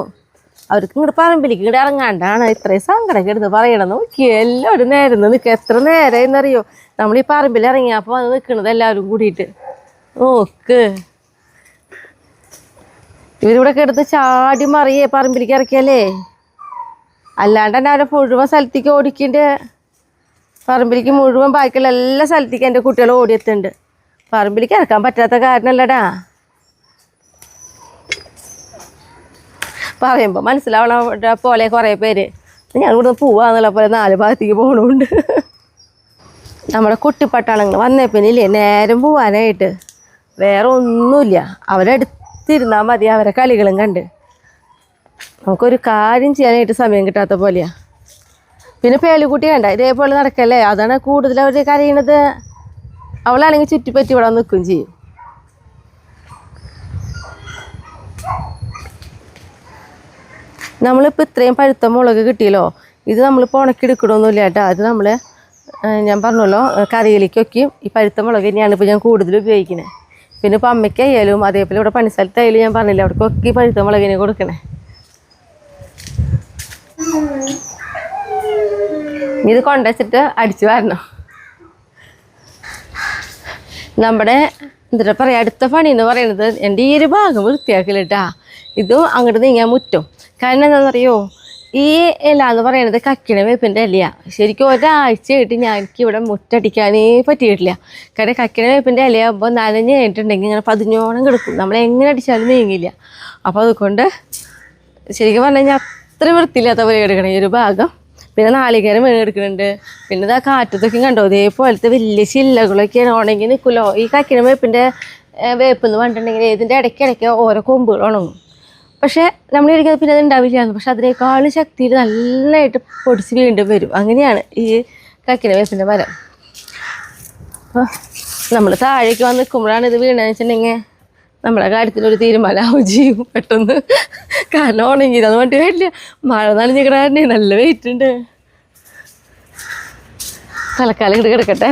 അവർക്ക് ഇങ്ങോട്ട് പറമ്പിലേക്ക് ഇങ്ങോട്ട് ഇറങ്ങാണ്ടാണ് ഇത്രയും സങ്കടമൊക്കെ എടുത്ത് പറയണം. നോക്കി എല്ലാവരും നേരം നിൽക്കുക. എത്ര നേരമെന്നറിയോ നമ്മൾ ഈ പറമ്പിൽ ഇറങ്ങിയപ്പോൾ വന്ന് നിൽക്കണത് എല്ലാവരും കൂടിയിട്ട്. നോക്ക് ഇവരിവിടെ എടുത്ത് ചാടി മറിയേ പറമ്പിലേക്ക് ഇറക്കിയല്ലേ. അല്ലാണ്ട് തന്നെ അവരെ മുഴുവൻ സ്ഥലത്തേക്ക് ഓടിക്കേണ്ട. പറമ്പിലേക്ക് മുഴുവൻ ബാക്കിയുള്ള എല്ലാ സ്ഥലത്തേക്കും എൻ്റെ കുട്ടികൾ ഓടിയെത്തുന്നുണ്ട്. പറമ്പിലേക്ക് ഇറക്കാൻ പറ്റാത്ത കാരണമല്ലടാ. പറയുമ്പോൾ മനസ്സിലാവണ പോലെ കുറേ പേര് ഞാൻ ഇവിടുന്ന് പോവാന്നുള്ള പോലെ 4 ഭാഗത്തേക്ക് പോകണമുണ്ട്. നമ്മുടെ കുട്ടിപ്പട്ടാളങ്ങൾ വന്നേ പിന്നില്ലേ നേരം പോവാനായിട്ട് വേറെ ഒന്നുമില്ല. അവരെടുത്തിരുന്നാൽ മതി. അവരെ കളികളും കണ്ട് നമുക്കൊരു കാര്യം ചെയ്യാനായിട്ട് സമയം കിട്ടാത്ത പോലെയാണ്. പിന്നെ പേളിക്കുട്ടി കണ്ട ഇതേപോലെ നടക്കല്ലേ. അതാണ് കൂടുതൽ അവർ കരയണത്. അവളാണെങ്കിൽ ചുറ്റിപ്പറ്റി ഇവിടെ നിൽക്കുകയും ചെയ്യും. നമ്മളിപ്പോൾ ഇത്രയും പഴുത്ത മുളക് കിട്ടിയല്ലോ. ഇത് നമ്മളിപ്പോൾ ഉണക്കിയെടുക്കണമൊന്നുമില്ല കേട്ടോ. അത് നമ്മൾ ഞാൻ പറഞ്ഞല്ലോ കറിയിലേക്കൊക്കെ ഈ പഴുത്ത മുളക് തന്നെയാണ് ഇപ്പോൾ ഞാൻ കൂടുതൽ ഉപയോഗിക്കുന്നത്. പിന്നെ ഇപ്പോൾ അമ്മയ്ക്കായാലും അതേപോലെ ഇവിടെ പണിസ്ഥലത്തായാലും ഞാൻ പറഞ്ഞില്ല അവിടേക്കൊക്കെ ഈ പഴുത്ത മുളകിനെ കൊടുക്കണേ. ഇത് കൊണ്ടുവച്ചിട്ട് അടിച്ചു വരണം. നമ്മുടെ എന്താ പറയുക അടുത്ത പണി എന്ന് പറയുന്നത് എൻ്റെ ഈ ഒരു ഭാഗം വൃത്തിയാക്കലിട്ടാ. ഇതും അങ്ങോട്ട് നീങ്ങാൻ മുറ്റും. കാരണം എന്താണെന്നറിയോ ഈ ഇല എന്ന് പറയുന്നത് കക്കിണ വേപ്പിൻ്റെ ഇലയാണ്. ശരിക്കും ഒരാഴ്ചയായിട്ട് എനിക്ക് ഇവിടെ മുറ്റടിക്കാനേ പറ്റിയിട്ടില്ല. കാരണം കക്കിണ വേപ്പിൻ്റെ ഇലയാകുമ്പോൾ നനഞ്ഞ് കഴിഞ്ഞിട്ടുണ്ടെങ്കിൽ ഇങ്ങനെ പതിഞ്ഞോണം കിടക്കും, നമ്മൾ എങ്ങനെ അടിച്ചാലും നീങ്ങില്ല. അപ്പോൾ അതുകൊണ്ട് ശരിക്കും പറഞ്ഞു കഴിഞ്ഞാൽ അത്ര വൃത്തിയില്ലാത്ത പോലെ എടുക്കണം ഈ ഒരു ഭാഗം. പിന്നെ നാളികേരം വീണ് എടുക്കുന്നുണ്ട്. പിന്നെ ഇതാ കാറ്റത്തൊക്കെ കണ്ടോ ഇതേപോലത്തെ വലിയ ചില്ലകളൊക്കെയാണ്, ഉണങ്ങി നിൽക്കുമല്ലോ. ഈ കക്കിണ വേപ്പിൻ്റെ വേപ്പ് എന്ന് പറഞ്ഞിട്ടുണ്ടെങ്കിൽ ഇതിൻ്റെ ഇടയ്ക്കിടയ്ക്ക് ഓരോ കൊമ്പുകൾ ഉണങ്ങും. പക്ഷേ നമ്മൾ ഇരിക്കുന്നത് പിന്നെ അത് ഉണ്ടാവില്ലായിരുന്നു. പക്ഷെ അതിനേക്കാളും ശക്തിയിൽ നല്ലതായിട്ട് പൊടിച്ച് വീണ്ടും വരും. അങ്ങനെയാണ് ഈ കക്കിണ വേപ്പിൻ്റെ മരം. അപ്പോൾ നമ്മൾ താഴേക്ക് വന്ന് നിൽക്കുമ്പോഴാണ് ഇത് വീണെന്ന് വെച്ചിട്ടുണ്ടെങ്കിൽ നമ്മളെ കാര്യത്തിലൊരു തീരുമാനമാവും ചെയ്യും പെട്ടെന്ന്. കാരണം ഉണങ്ങിയതെന്ന് പറഞ്ഞിട്ട് കാര്യമില്ല, മഴ നനഞ്ഞിടാൻ നല്ല വെയിറ്റ് ഉണ്ട്. തലക്കാലം ഇങ്ങോട്ട് കിടക്കട്ടെ.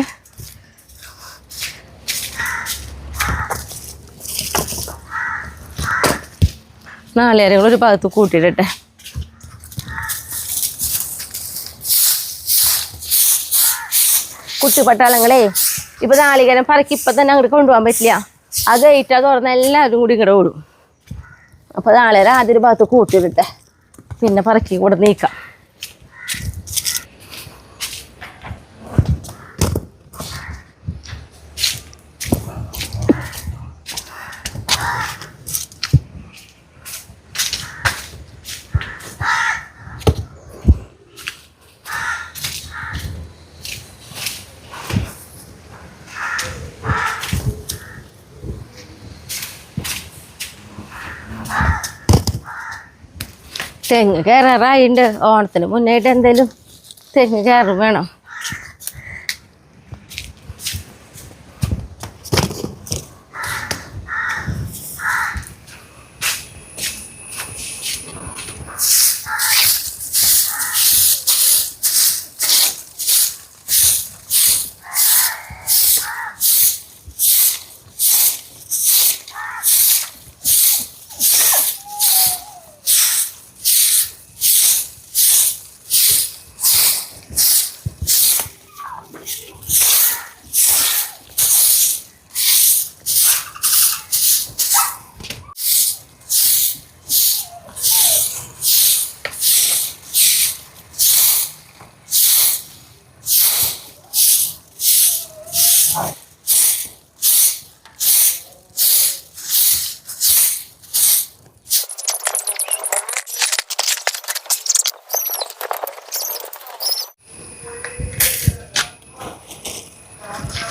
നാളികേരങ്ങളൊരു ഭാഗത്ത് കൂട്ടിയിടട്ടെ. കുട്ടിപ്പട്ടാളങ്ങളെ ഇപ്പം നാളികേരം പറക്കി ഇപ്പം തന്നെ അങ്ങോട്ട് കൊണ്ടുപോകാൻ പറ്റില്ല. അത് ഗേറ്റാ തുറന്ന് എല്ലാവരും കൂടി ഇങ്ങോട്ട് ഓടും. അപ്പോൾ നാളികേരം ആദ്യം ഒരു ഭാഗത്ത് കൂട്ടിയിടട്ടെ, പിന്നെ പറക്കി കൂടെ നീക്കാം. തെങ്ങ് കയറാറായിട്ടുണ്ട്. ഓണത്തിന് മുന്നായിട്ട് എന്തായാലും തെങ്ങ് കയറും വേണം.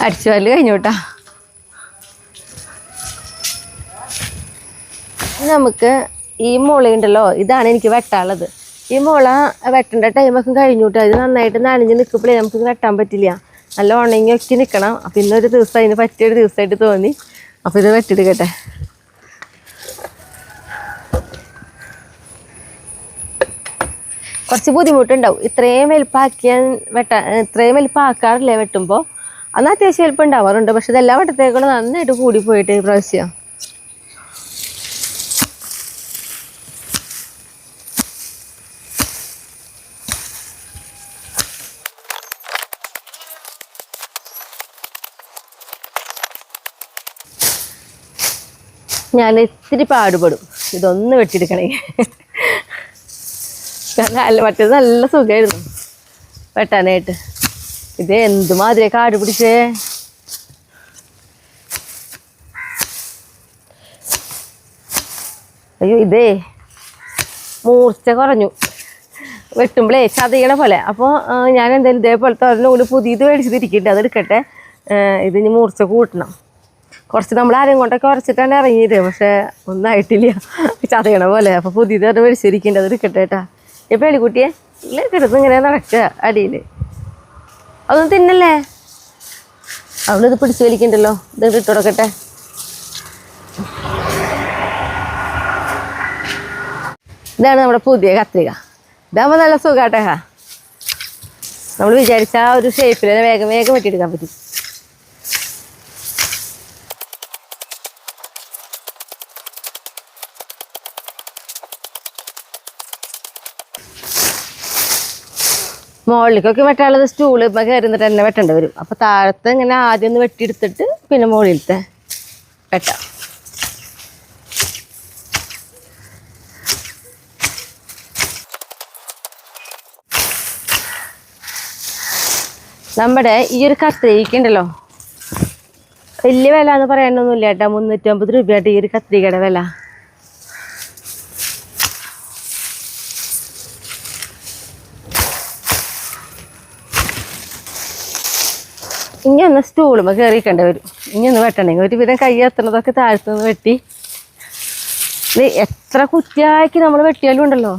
അടിച്ചു വരല് കഴിഞ്ഞു കേട്ടാ. നമുക്ക് ഈ മുളയുണ്ടല്ലോ, ഇതാണ് എനിക്ക് വെട്ടാനുള്ളത്. ഈ മുള വെട്ടേണ്ട ടൈമൊക്കെ കഴിഞ്ഞു കേട്ടോ. ഇത് നന്നായിട്ട് നനഞ്ഞ് നിൽക്കുമ്പോഴേ നമുക്ക് വെട്ടാൻ പറ്റില്ല, നല്ല ഉണങ്ങിയൊക്കെ നിൽക്കണം. അപ്പം ഇന്നൊരു ദിവസം അതിന് പറ്റിയൊരു ദിവസമായിട്ട് തോന്നി. അപ്പോൾ ഇത് വെട്ടിയെടുക്കട്ടെ. കുറച്ച് ബുദ്ധിമുട്ടുണ്ടാവും. ഇത്രയും വലുപ്പമാക്കിയാൽ ഇത്രയും വലുപ്പമാക്കാറില്ലേ വെട്ടുമ്പോൾ. അന്ന് അത്യാവശ്യം വലുപ്പം ഉണ്ടാവാറുണ്ട്. പക്ഷെ ഇതെല്ലാം വട്ടത്തേക്കൂടെ നന്നായിട്ട് കൂടിപ്പോയിട്ട് ഈ പ്രാവശ്യം. ഞാൻ ഇത്തിരി പാടുപെടും ഇതൊന്ന് വെട്ടിയെടുക്കണേ. കാരണം മറ്റേത് നല്ല സുഖമായിരുന്നു വെട്ടാനായിട്ട്. ഇത് എന്തുമാതിരി കാട് പിടിച്ചേ. അയ്യോ ഇതേ മൂർച്ച കുറഞ്ഞു വെട്ടുമ്പോഴേ ചതയണ പോലെ. അപ്പോൾ ഞാൻ എന്തായാലും ഇതേപോലത്തെ ഒരെണ്ണം പുതിയത് മേടിച്ചിട്ടിരിക്കട്ടെ, അതെടുക്കട്ടെ. ഇതിന് മൂർച്ച കൂട്ടണം. കുറച്ച് നമ്മൾ ആരെയും കൊണ്ടൊക്കെ ഉറച്ചിട്ടാണ് ഇറങ്ങിയത്, പക്ഷേ ഒന്നായിട്ടില്ല, ചതയണ പോലെ. അപ്പോൾ പുതിയത് അത് മേടിച്ചിരിക്കേണ്ടത് എടുക്കട്ടെ കേട്ടാ. ഇപ്പം എളിക്കുട്ടിയെ ഇല്ല കിടന്ന് ഇങ്ങനെ നടക്കുക അടിയിൽ. അതൊന്നും തിന്നല്ലേ, അവളിത് പിടിച്ച് വലിക്കണ്ടല്ലോ. ഇത് ഇട്ട് കൊടുക്കട്ടെ. ഇതാണ് നമ്മുടെ പുതിയ കത്രിക. ഇതാകുമ്പോൾ നല്ല സുഖാട്ടെ. നമ്മൾ വിചാരിച്ച ആ ഒരു ഷേപ്പിൽ വേഗം വേഗം വെട്ടിയെടുക്കാൻ പറ്റും. മുകളിലേക്കൊക്കെ വെട്ടാനുള്ളത് സ്റ്റൂള് ഇപ്പം കയറുന്നിട്ട് തന്നെ വെട്ടേണ്ടി വരും. അപ്പോൾ താഴത്തെ ഇങ്ങനെ ആദ്യം ഒന്ന് വെട്ടിയെടുത്തിട്ട് പിന്നെ മുകളിലത്തെ വെട്ടാം. നമ്മുടെ ഈ ഒരു കത്രികയുണ്ടല്ലോ, വലിയ വില എന്ന് പറയാനൊന്നുമില്ല കേട്ടോ. 350 രൂപയായിട്ട് ഈ ഒരു കത്രികയുടെ വില. ഇനി ഒന്ന് സ്റ്റൂളുമ്പോൾ കയറിക്കേണ്ടി വരും. ഇനി ഒന്ന് വെട്ടണമെങ്കിൽ ഒരുവിധം കൈ എത്തുന്നതൊക്കെ താഴ്ത്തുനിന്ന് വെട്ടി. ഇത് എത്ര കുറ്റിയാക്കി നമ്മൾ വെട്ടിയാലും ഉണ്ടല്ലോ,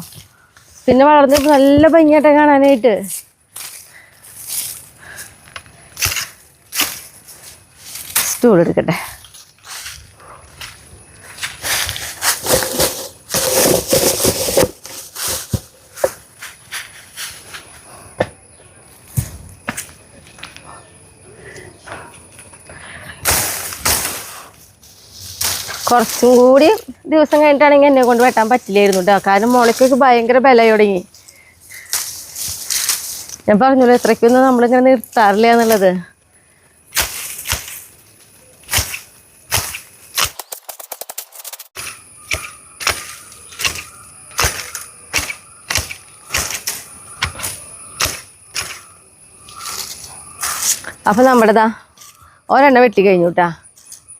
പിന്നെ വളർന്ന് നല്ല ഭംഗിയായിട്ട് കാണാനായിട്ട്. സ്റ്റൂൾ എടുക്കട്ടെ. കുറച്ചും കൂടി ദിവസം കഴിഞ്ഞിട്ടാണെങ്കിൽ എന്നെ കൊണ്ട് വെട്ടാൻ പറ്റില്ലായിരുന്നു കേട്ടോ. കാരണം മുളയ്ക്കൊക്കെ ഭയങ്കര ബലം തുടങ്ങി. ഞാൻ പറഞ്ഞല്ലോ എത്രയ്ക്കൊന്നും നമ്മളിങ്ങനെ നിർത്താറില്ല എന്നുള്ളത്. അപ്പം നമ്മുടെതാ ഒരെണ്ണ വെട്ടി കഴിഞ്ഞു കേട്ടാ.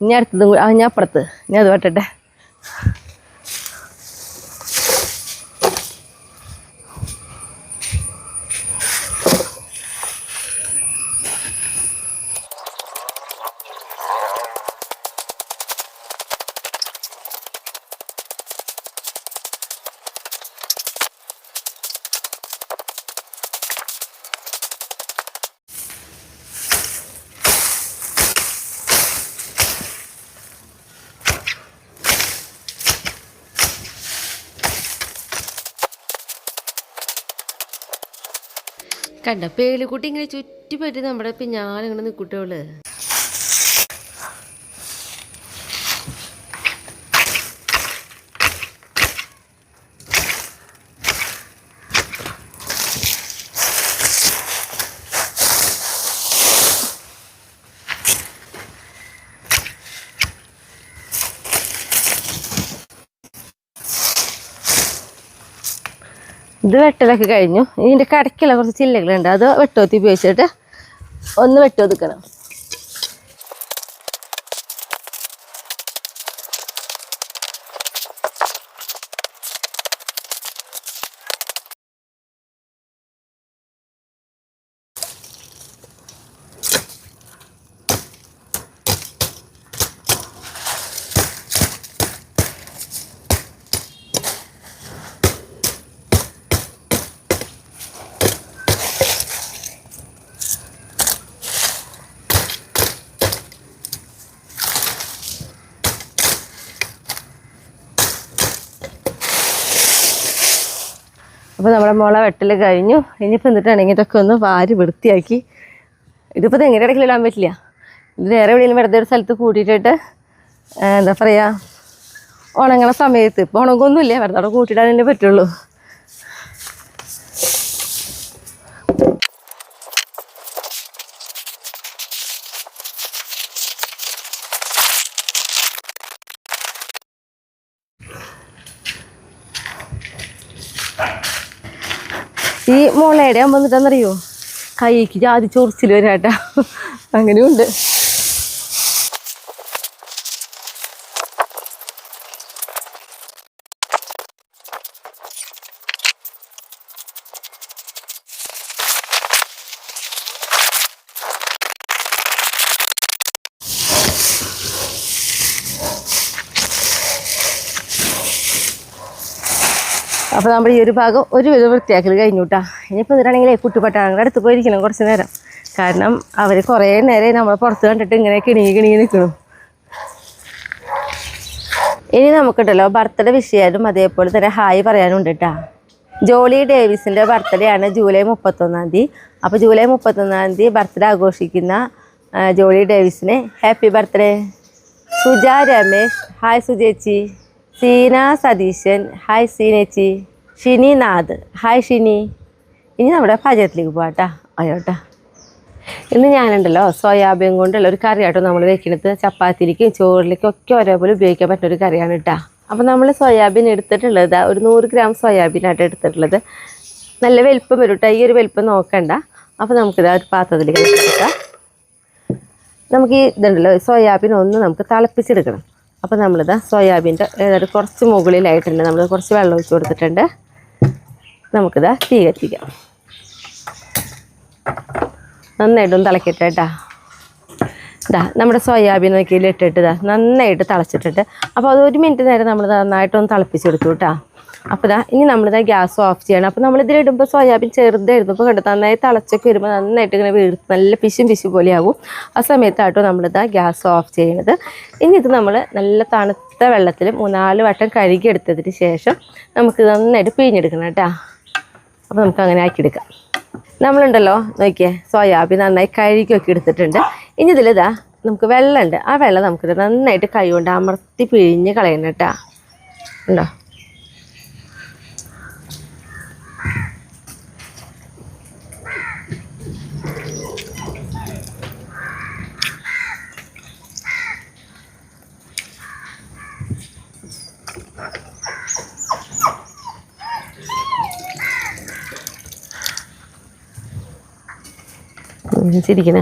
ഇനി അടുത്തതും കൂടി ഞാൻ അപ്പുറത്ത് ഇനി അത് വെട്ടട്ടെ. കണ്ട പേളിക്കുട്ടി ഇങ്ങനെ ചുറ്റിപ്പറ്റി നമ്മുടെ പിന്നാലിങ്ങനെ നിൽക്കുട്ടിയോള്. ഇത് വെട്ടലൊക്കെ കഴിഞ്ഞു. ഇതിൻ്റെ കടയ്ക്കുള്ള കുറച്ച് ചില്ലകളുണ്ട്, അത് വെട്ടോത്തി ഉപയോഗിച്ചിട്ട് ഒന്ന് വെട്ടൊതുക്കണം. അപ്പോൾ നമ്മുടെ മുള വെട്ടൽ കഴിഞ്ഞു. ഇനിയിപ്പോൾ എന്നിട്ടാണെങ്കിൽ ഇതൊക്കെ ഒന്ന് വാരി വൃത്തിയാക്കി. ഇതിപ്പോൾ തെങ്ങിൻ്റെ ഇടയ്ക്ക് ഇടാൻ പറ്റില്ല. ഇത് വേറെ എവിടെയെങ്കിലും വെറുതെ ഒരു സ്ഥലത്ത് കൂട്ടിയിട്ടിട്ട് എന്താ പറയുക, ഉണങ്ങണ സമയത്ത് ഇപ്പോൾ ഉണങ്ങൊന്നുമില്ല, വെറുതെ അവിടെ കൂട്ടിയിടാനേ പറ്റുള്ളൂ. ഈ മുളയുടെ ആകുമ്പോൾ എന്നിട്ടെന്നറിയോ, കൈക്ക് ജാതി ചൊറിച്ചിൽ വരാട്ടാ. അങ്ങനെയുണ്ട്. അപ്പോൾ നമ്മൾ ഈ ഒരു ഭാഗം ഒരുവിധം വൃത്തിയാക്കൽ കഴിഞ്ഞു കേട്ടോ. ഇനിയിപ്പോൾ എന്നിട്ടാണെങ്കിലേ കുട്ടിപ്പട്ടാങ്ങളുടെ അടുത്ത് പോയിരിക്കണം കുറച്ച് നേരം. കാരണം അവർ കുറേ നേരം നമ്മൾ പുറത്ത് കണ്ടിട്ട് ഇങ്ങനെ കിണി നിൽക്കണം. ഇനി നമുക്കുണ്ടല്ലോ ബർത്ത്ഡേ വിഷയമായാലും അതേപോലെ തന്നെ ഹായ് പറയാനുണ്ട് കേട്ടോ. ജോളി ഡേവിസിൻ്റെ ബർത്ത്ഡേ ആണ് ജൂലൈ 31. അപ്പോൾ ജൂലൈ 31 ബർത്ത്ഡേ ആഘോഷിക്കുന്ന ജോളി ഡേവിസിന് happy birthday. Suja Ramesh hi സുജേച്ചി. സീന സതീശൻ ഹായ് സീനേച്ചി. ഷിനി നാഥ് ഹായ് ഷിനി. ഇനി നമ്മുടെ പാചകത്തിലേക്ക് പോകാട്ടാ. അയ്യോട്ടാ, ഇന്ന് ഞാനുണ്ടല്ലോ സോയാബീൻ കൊണ്ടുള്ള ഒരു കറിയാട്ടോ നമ്മൾ വെക്കുന്നത്. ചപ്പാത്തിയിലേക്കും ചോറിലേക്കും ഒക്കെ ഒരേപോലെ ഉപയോഗിക്കാൻ പറ്റുന്ന ഒരു കറിയാണ് കേട്ടോ. അപ്പോൾ നമ്മൾ സോയാബീൻ എടുത്തിട്ടുള്ളത് ഒരു 100 ഗ്രാം സോയാബീനായിട്ട് എടുത്തിട്ടുള്ളത്. നല്ല വലിപ്പം വരും കേട്ടോ. ഈ ഒരു വലിപ്പം നോക്കണ്ട. അപ്പോൾ നമുക്കിത് ഒരു പാത്രത്തിലേക്ക് എടുക്കാം. നമുക്ക് ഈ ഇതുണ്ടല്ലോ സോയാബീൻ ഒന്ന് നമുക്ക് തിളപ്പിച്ചെടുക്കണം. അപ്പോൾ നമ്മളിതാ സോയാബീൻ്റെ ഏതായാലും കുറച്ച് മുകളിലായിട്ടുണ്ട് നമ്മൾ കുറച്ച് വെള്ളം ഒഴിച്ച് കൊടുത്തിട്ടുണ്ട്. നമുക്കിതാ തീ കത്തിക്കാം. നന്നായിട്ടൊന്ന് തിളക്കട്ടെ കേട്ടോ. ഇതാ നമ്മുടെ സോയാബീൻ നോക്കിയിലിട്ടിട്ട് ഇതാ നന്നായിട്ട് തിളച്ചിട്ടിട്ട് അപ്പോൾ അത് 1 മിനിറ്റ് നേരം നമ്മൾ നന്നായിട്ടൊന്ന് തിളപ്പിച്ചെടുത്തു കേട്ടോ. അപ്പോൾ ഇതാ ഇനി നമ്മളിതാ ഗ്യാസ് ഓഫ് ചെയ്യണം. അപ്പോൾ നമ്മളിതിലിടുമ്പോൾ സോയാബീൻ ചെറുതായിരുന്നു. അപ്പോൾ കണ്ടു നന്നായി തിളച്ചൊക്കെ വരുമ്പോൾ നന്നായിട്ട് ഇങ്ങനെ വീർത്ത് നല്ല പിശു പോലെയാവും. ആ സമയത്താട്ടോ നമ്മളിതാ ഗ്യാസ് ഓഫ് ചെയ്യണത്. ഇനി ഇത് നമ്മൾ നല്ല തണുത്ത വെള്ളത്തിൽ 3-4 വട്ടം കഴുകിയെടുത്തതിന് ശേഷം നമുക്ക് നന്നായിട്ട് പിഴിഞ്ഞെടുക്കണം കേട്ടോ. അപ്പോൾ നമുക്ക് അങ്ങനെ ആക്കിയെടുക്കാം. നമ്മളുണ്ടല്ലോ നോക്കിയേ സോയാബീൻ നന്നായി കഴുകിയൊക്കെ എടുത്തിട്ടുണ്ട്. ഇനി ഇതിലിതാ നമുക്ക് വെള്ളമുണ്ട്. ആ വെള്ളം നമുക്കിത് നന്നായിട്ട് കൈ കൊണ്ട് അമർത്തി പിഴിഞ്ഞ് കളയണം കേട്ടോ. ഉണ്ടോ? ചിരിക്കണേ.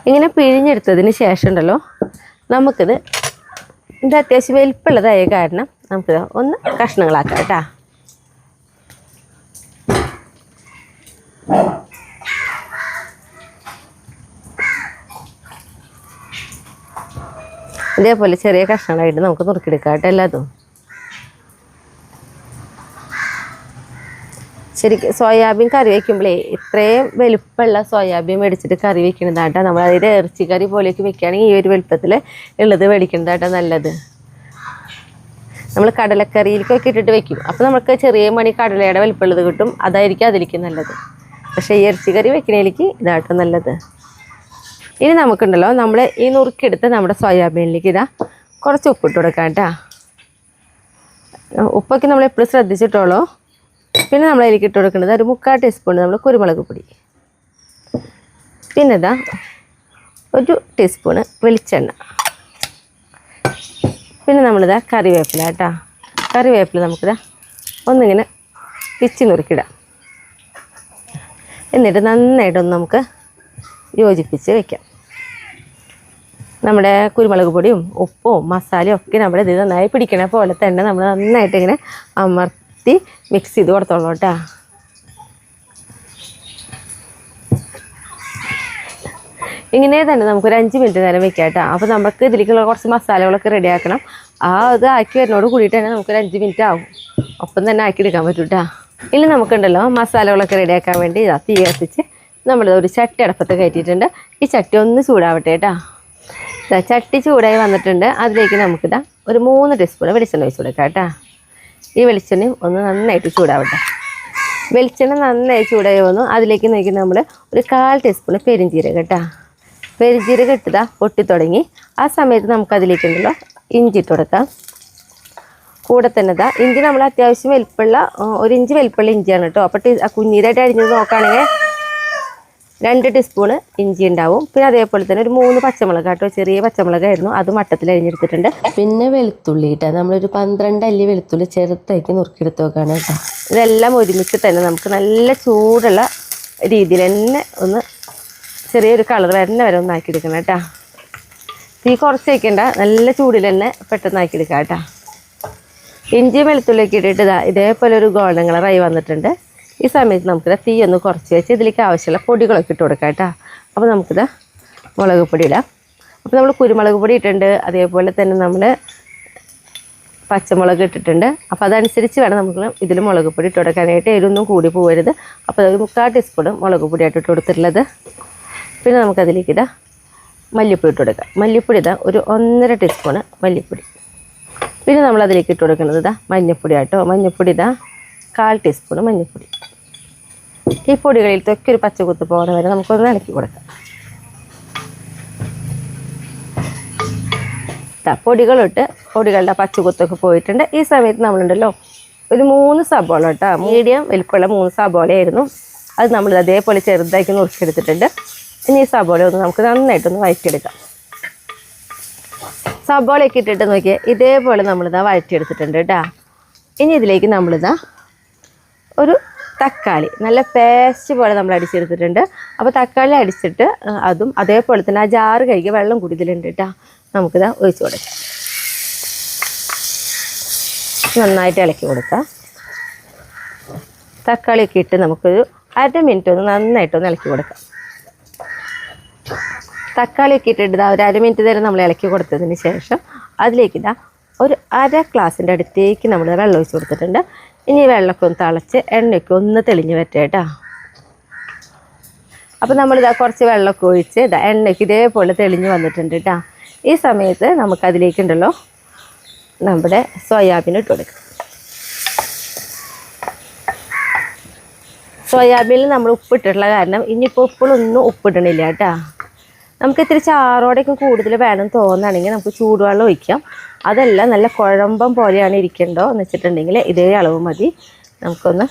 ഇങ്ങനെ പിഴിഞ്ഞെടുത്തതിന് ശേഷം ഉണ്ടല്ലോ നമുക്കിത് ഇത് അത്യാവശ്യം വലിപ്പമുള്ളതായ കാരണം നമുക്കിത് ഒന്ന് കഷ്ണങ്ങളാക്കാം കേട്ടോ. ഇതേപോലെ ചെറിയ കഷ്ണങ്ങളായിട്ട് നമുക്ക് നുറുക്കിയെടുക്കാം കേട്ടോ എല്ലാതും. ശരിക്കും സോയാബീൻ കറി വയ്ക്കുമ്പോഴേ ഇത്രയും വലുപ്പമുള്ള സോയാബീൻ മേടിച്ചിട്ട് കറി വെക്കുന്നതാട്ടോ. നമ്മൾ അതിൽ ഇറച്ചി കറി പോലെയൊക്കെ വെക്കുകയാണെങ്കിൽ ഈ ഒരു വലുപ്പത്തിൽ ഉള്ളത് മേടിക്കുന്നതാട്ടോ നല്ലത്. നമ്മൾ കടലക്കറിയിലേക്കൊക്കെ ഇട്ടിട്ട് വെക്കും. അപ്പോൾ നമുക്ക് ചെറിയ മണി കടലയുടെ വലുപ്പമുള്ളത് കിട്ടും. അതായിരിക്കും അതിലേക്ക് നല്ലത്. പക്ഷേ ഈ ഇറച്ചി കറി വെക്കുന്നതിലേക്ക് ഇതാട്ടോ നല്ലത്. ഇനി നമുക്കുണ്ടല്ലോ നമ്മൾ ഈ നുറുക്കിയെടുത്ത് നമ്മുടെ സോയാബീനിലേക്ക് ഇതാ കുറച്ച് ഉപ്പിട്ട് കൊടുക്കാം കേട്ടോ. ഉപ്പൊക്കെ നമ്മൾ എപ്പോഴും ശ്രദ്ധിച്ചിട്ടുള്ളൂ. പിന്നെ നമ്മൾ അതിലേക്ക് ഇട്ട് കൊടുക്കുന്നത് ഒരു 3/4 ടീസ്പൂൺ നമ്മൾ കുരുമുളക് പൊടി. പിന്നെ ഇതാ 1 ടീസ്പൂണ് വെളിച്ചെണ്ണ. പിന്നെ നമ്മളിതാ കറിവേപ്പില കേട്ടോ. കറിവേപ്പില നമുക്കിതാ ഒന്നിങ്ങനെ പിച്ചി നുറുക്കിടാം. എന്നിട്ട് നന്നായിട്ടൊന്ന് നമുക്ക് യോജിപ്പിച്ച് വയ്ക്കാം. നമ്മുടെ കുരുമുളക് പൊടിയും ഉപ്പും മസാലയും ഒക്കെ നമ്മുടെ ഇത് നന്നായി പിടിക്കണ പോലെ തന്നെ നമ്മൾ നന്നായിട്ട് ഇങ്ങനെ അമർത്തി മിക്സ് ചെയ്ത് കൊടുത്തോളൂ കേട്ടോ. ഇങ്ങനെ തന്നെ നമുക്കൊരു 5 മിനിറ്റ് നേരം വെക്കാം കേട്ടോ. അപ്പോൾ നമുക്ക് ഇതിലേക്കുള്ള കുറച്ച് മസാലകളൊക്കെ റെഡിയാക്കണം. ഇത് ആക്കി വരുന്നതോട് കൂടിയിട്ട് തന്നെ നമുക്കൊരു 5 മിനിറ്റ് ആവും. ഒപ്പം തന്നെ ആക്കി എടുക്കാൻ പറ്റും കേട്ടോ. ഇനി നമുക്കുണ്ടല്ലോ മസാലകളൊക്കെ റെഡിയാക്കാൻ വേണ്ടി തീ കത്തിച്ച് നമ്മൾ ഒരു ചട്ടി അടുപ്പത്ത് കയറ്റിയിട്ടുണ്ട്. ഈ ചട്ടി ഒന്ന് ചൂടാവട്ടെ കേട്ടോ. ചട്ടി ചൂടായി വന്നിട്ടുണ്ട്. അതിലേക്ക് നമുക്കിതാ ഒരു 3 ടീസ്പൂൺ വെളിച്ചെണ്ണ ഒഴിച്ച് കൊടുക്കാം കേട്ടോ. ഈ വെളിച്ചെണ്ണയും ഒന്ന് നന്നായിട്ട് ചൂടാവട്ടെ. വെളിച്ചെണ്ണ നന്നായി ചൂടായി വന്നു. അതിലേക്ക് നോക്കി നമ്മൾ ഒരു 1/4 ടീസ്പൂൺ പെരിഞ്ചീരകം കേട്ടോ. പെരിഞ്ചീരകം ഇട്ടതാ പൊട്ടി തുടങ്ങി. ആ സമയത്ത് നമുക്കതിലേക്കുണ്ടല്ലോ ഇഞ്ചി ഇട്ട് കൊടുക്കാം. കൂടെ തന്നെ ഇതാ ഇഞ്ചി നമ്മൾ അത്യാവശ്യം വലിപ്പമുള്ള 1 ഇഞ്ച് വലിപ്പമുള്ള ഇഞ്ചിയാണ് കേട്ടോ. അപ്പോൾ കുഞ്ഞീരായിട്ട് അരിഞ്ഞത് നോക്കുകയാണെങ്കിൽ 2 ടീസ്പൂണ് ഇഞ്ചി ഉണ്ടാവും. പിന്നെ അതേപോലെ തന്നെ ഒരു 3 പച്ചമുളക് കേട്ടോ. ചെറിയ പച്ചമുളകായിരുന്നു, അത് മട്ടത്തിൽ അരിഞ്ഞെടുത്തിട്ടുണ്ട്. പിന്നെ വെളുത്തുള്ളി കേട്ടോ. നമ്മളൊരു 12 അല്ലി വെളുത്തുള്ളി ചെറുതാക്കി നുറുക്കിയെടുത്ത് വെക്കാണ് കേട്ടോ. ഇതെല്ലാം ഒരുമിച്ച് തന്നെ നമുക്ക് നല്ല ചൂടുള്ള രീതിയിൽ തന്നെ ഒന്ന് ചെറിയൊരു കളർ വരുന്ന വരെ ഒന്ന് ആക്കിയെടുക്കണം കേട്ടോ. തീ കുറച്ച് വയ്ക്കേണ്ട, നല്ല ചൂടിൽ തന്നെ പെട്ടെന്ന് ആക്കിയെടുക്കാം കേട്ടോ. ഇഞ്ചി വെളുത്തുള്ളിയൊക്കെ ഇട്ടിട്ട് ഇതേപോലെ ഒരു ഗോൾഡൻ കളറായി വന്നിട്ടുണ്ട്. ഈ സമയത്ത് നമുക്കിത് തീ ഒന്ന് കുറച്ച് വെച്ച് ഇതിലേക്ക് ആവശ്യമുള്ള പൊടികളൊക്കെ ഇട്ട് കൊടുക്കാം കേട്ടോ. അപ്പോൾ നമുക്കിത് മുളക് പൊടി ഇടാം. അപ്പോൾ നമ്മൾ കുരുമുളക് പൊടി ഇട്ടിട്ടുണ്ട്. അതേപോലെ തന്നെ നമ്മൾ പച്ചമുളക് ഇട്ടിട്ടുണ്ട്. അപ്പോൾ അതനുസരിച്ച് വേണം നമുക്ക് ഇതിൽ മുളക് പൊടി ഇട്ട് കൊടുക്കാനായിട്ട്. എരിവൊന്നും കൂടി പോകരുത്. അപ്പോൾ അതൊരു 3/4 ടീസ്പൂൺ മുളക് പൊടിയായിട്ട് ഇട്ട് കൊടുത്തിട്ടുള്ളത്. പിന്നെ നമുക്കതിലേക്ക് മല്ലിപ്പൊടി ഇട്ട് കൊടുക്കാം. മല്ലിപ്പൊടി ഒരു 1.5 ടീസ്പൂണ് മല്ലിപ്പൊടി. പിന്നെ നമ്മളതിലേക്ക് ഇട്ട് കൊടുക്കുന്നത് മഞ്ഞൾപ്പൊടി കേട്ടോ. മഞ്ഞൾപ്പൊടി 1/4 ടീസ്പൂണ് മഞ്ഞൾപ്പൊടി. ഈ പൊടികളിലത്തൊക്കെ ഒരു പച്ചക്കുത്ത് പോകുന്ന വരെ നമുക്കൊന്ന് ഇളക്കി കൊടുക്കാം. പൊടികളിട്ട് പൊടികളുടെ പച്ചക്കുത്തൊക്കെ പോയിട്ടുണ്ട്. ഈ സമയത്ത് നമ്മളുണ്ടല്ലോ ഒരു 3 സബോള കേട്ടോ. മീഡിയം വലിപ്പമുള്ള 3 സബോളയായിരുന്നു. അത് നമ്മൾ അതേപോലെ ചെറുതാക്കി നുറുക്കിയെടുത്തിട്ടുണ്ട്. ഇനി ഈ സബോള ഒന്ന് നമുക്ക് നന്നായിട്ടൊന്ന് വഴറ്റിയെടുക്കാം. സബോളയൊക്കെ ഇട്ടിട്ട് നോക്കിയാൽ ഇതേപോലെ നമ്മളിതാ വഴറ്റിയെടുത്തിട്ടുണ്ട് കേട്ടോ. ഇനി ഇതിലേക്ക് നമ്മളിതാ ഒരു തക്കാളി നല്ല പേസ്റ്റ് പോലെ നമ്മൾ അടിച്ചെടുത്തിട്ടുണ്ട്. അപ്പോൾ തക്കാളി അടിച്ചിട്ട് അതും അതേപോലെ തന്നെ ആ ജാറ് കഴുകി വെള്ളം കൂടി ഇതിലുണ്ട് കേട്ടോ. നമുക്കിതാ ഒഴിച്ച് കൊടുക്കാം. നന്നായിട്ട് ഇളക്കി കൊടുക്കാം. തക്കാളിയൊക്കെ ഇട്ട് നമുക്കൊരു 1/2 മിനിറ്റ് ഒന്ന് നന്നായിട്ടൊന്ന് ഇളക്കി കൊടുക്കാം. തക്കാളിയൊക്കെ ഇട്ടിട്ട് ഇതാ ഒരു 1/2 മിനിറ്റ് നേരം നമ്മൾ ഇളക്കി കൊടുത്തതിന് ശേഷം അതിലേക്ക് ഇതാ ഒരു 1/2 ഗ്ലാസിൻ്റെ അടുത്തേക്ക് നമ്മൾ വെള്ളം ഒഴിച്ച് കൊടുത്തിട്ടുണ്ട്. ഇനി വെള്ളമൊക്കെ ഒന്ന് തിളച്ച് എണ്ണയൊക്കെ ഒന്ന് തെളിഞ്ഞ് വരട്ടെ കേട്ടോ. അപ്പോൾ നമ്മളിതാ കുറച്ച് വെള്ളമൊക്കെ ഒഴിച്ച് ഇതാ എണ്ണയ്ക്ക് ഇതേപോലെ തെളിഞ്ഞ് വന്നിട്ടുണ്ട് കേട്ടോ. ഈ സമയത്ത് നമുക്കതിലേക്കുണ്ടല്ലോ നമ്മുടെ സോയാബീൻ ഇട്ട് കൊടുക്കാം. സോയാബീനിൽ നമ്മൾ ഉപ്പിട്ടിട്ടുള്ള കാരണം ഇനിയിപ്പോൾ ഇപ്പോഴൊന്നും ഉപ്പിടണില്ല കേട്ടോ. നമുക്ക് ഇത്തിരി ചാറോടെയൊക്കെ കൂടുതൽ വേണം തോന്നുകയാണെങ്കിൽ നമുക്ക് ചൂടുവെള്ളം ഒഴിക്കാം. അതല്ല നല്ല കുഴമ്പം പോലെയാണ് ഇരിക്കേണ്ടോ എന്ന് വെച്ചിട്ടുണ്ടെങ്കിൽ ഇതേ അളവ് മതി. നമുക്കൊന്ന്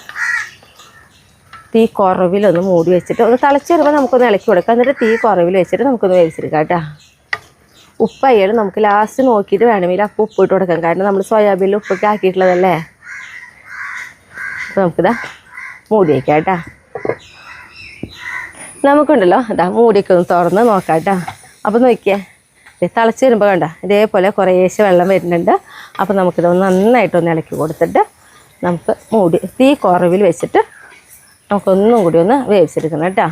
തീ കുറവിലൊന്ന് മൂടി വെച്ചിട്ട് ഒന്ന് തിളച്ച് വരുമ്പോൾ നമുക്കൊന്ന് ഇളക്കി കൊടുക്കാം. എന്നിട്ട് തീ കുറവിൽ വെച്ചിട്ട് നമുക്കൊന്ന് വേവിച്ചെടുക്കാം കേട്ടോ. ഉപ്പായാലും നമുക്ക് ലാസ്റ്റ് നോക്കിയിട്ട് വേണമെങ്കിൽ അപ്പോൾ ഉപ്പിട്ട് കൊടുക്കാം. കാരണം നമ്മൾ സോയാബീനിൽ ഉപ്പൊക്കെ ആക്കിയിട്ടുള്ളതല്ലേ. അപ്പോൾ നമുക്കിതാ മൂടി വയ്ക്കാം കേട്ടോ. നമുക്കുണ്ടല്ലോ അതാ മൂടിയൊക്കെ ഒന്ന് തുറന്ന് നോക്കാം കേട്ടോ. അപ്പോൾ നോക്കിയേ തിളച്ച് വരുമ്പോൾ കണ്ട ഇതേപോലെ കുറേശ്ശെ വെള്ളം വരുന്നുണ്ട്. അപ്പോൾ നമുക്കിതൊന്ന് നന്നായിട്ടൊന്ന് ഇളക്കി കൊടുത്തിട്ട് നമുക്ക് മൂടി തീ കുറവിൽ വെച്ചിട്ട് നമുക്കൊന്നും കൂടി ഒന്ന് വേവിച്ചെടുക്കണം കേട്ടോ.